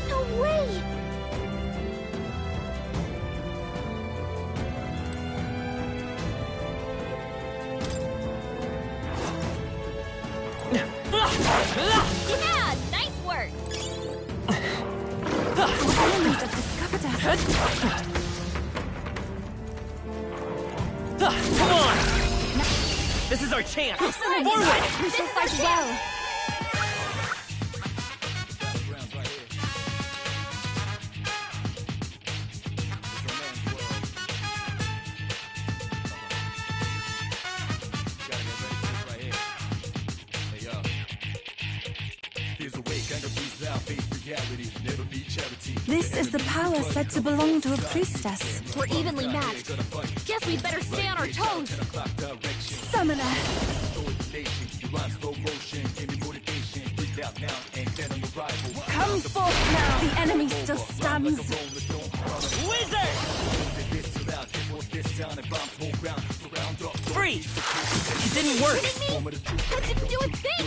No way! Yeah, nice work. Enemies have discovered us. Come on! This is our chance! Forward! We shall fight well. This is the power said to belong to a priestess. We're evenly matched. Guess we'd better stay on our toes. Summoner! Come forth now! The enemy still stands. Wizard! Freeze! It didn't work! That didn't do a thing!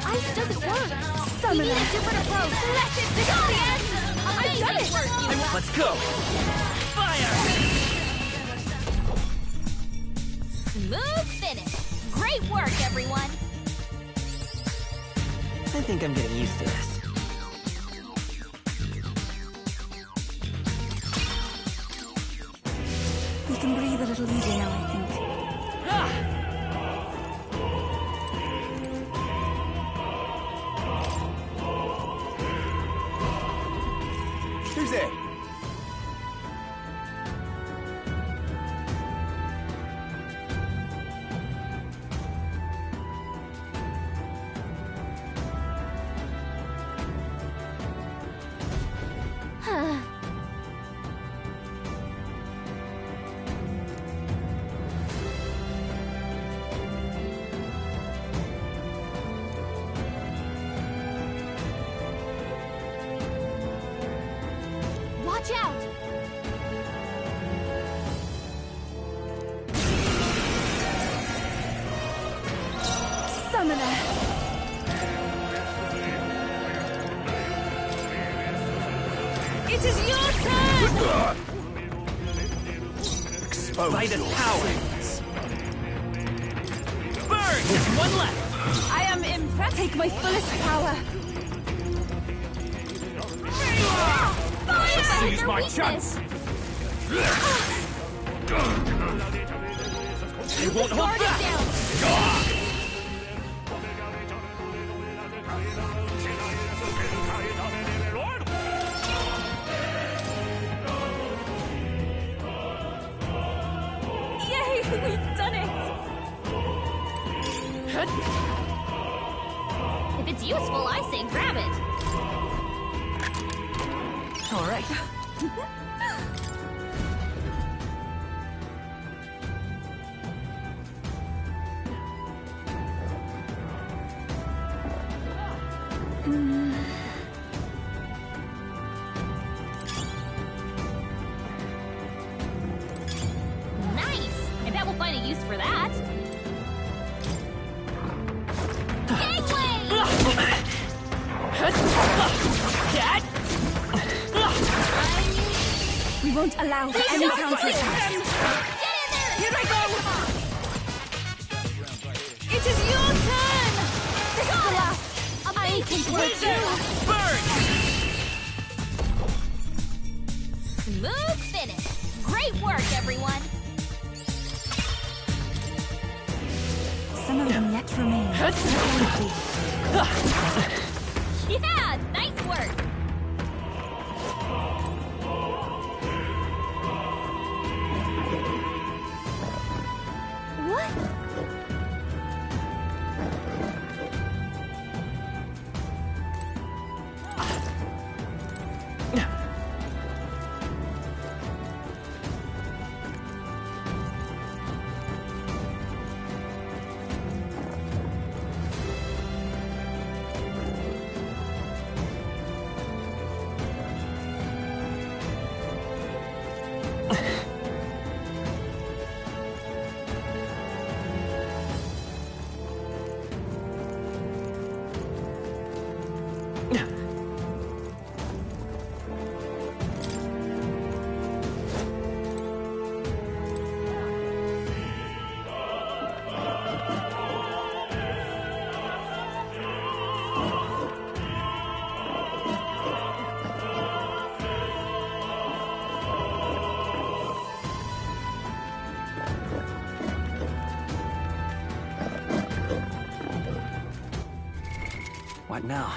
Ice doesn't work! Summoner! We need a different approach! Let it begin! I've done it! Let's go! Fire! Smooth finish. Great work, everyone. I think I'm getting used to this. We can breathe a little easier now, I think. Who's there? summoner. It is your turn! By the power. Burn! One left! I am impressed. Take my fullest power. Seize my chance! You won't hold back! Yay! We've done it! If it's useful, I say grab it. All right. Nice! I bet we'll find a use for that. Gangway! We won't allow for any counterattack. Here I go! It is your turn! This is the last. I think we're due. Smooth finish. Great work, everyone. Some of them yet remain. Yeah, nice work. What? What now?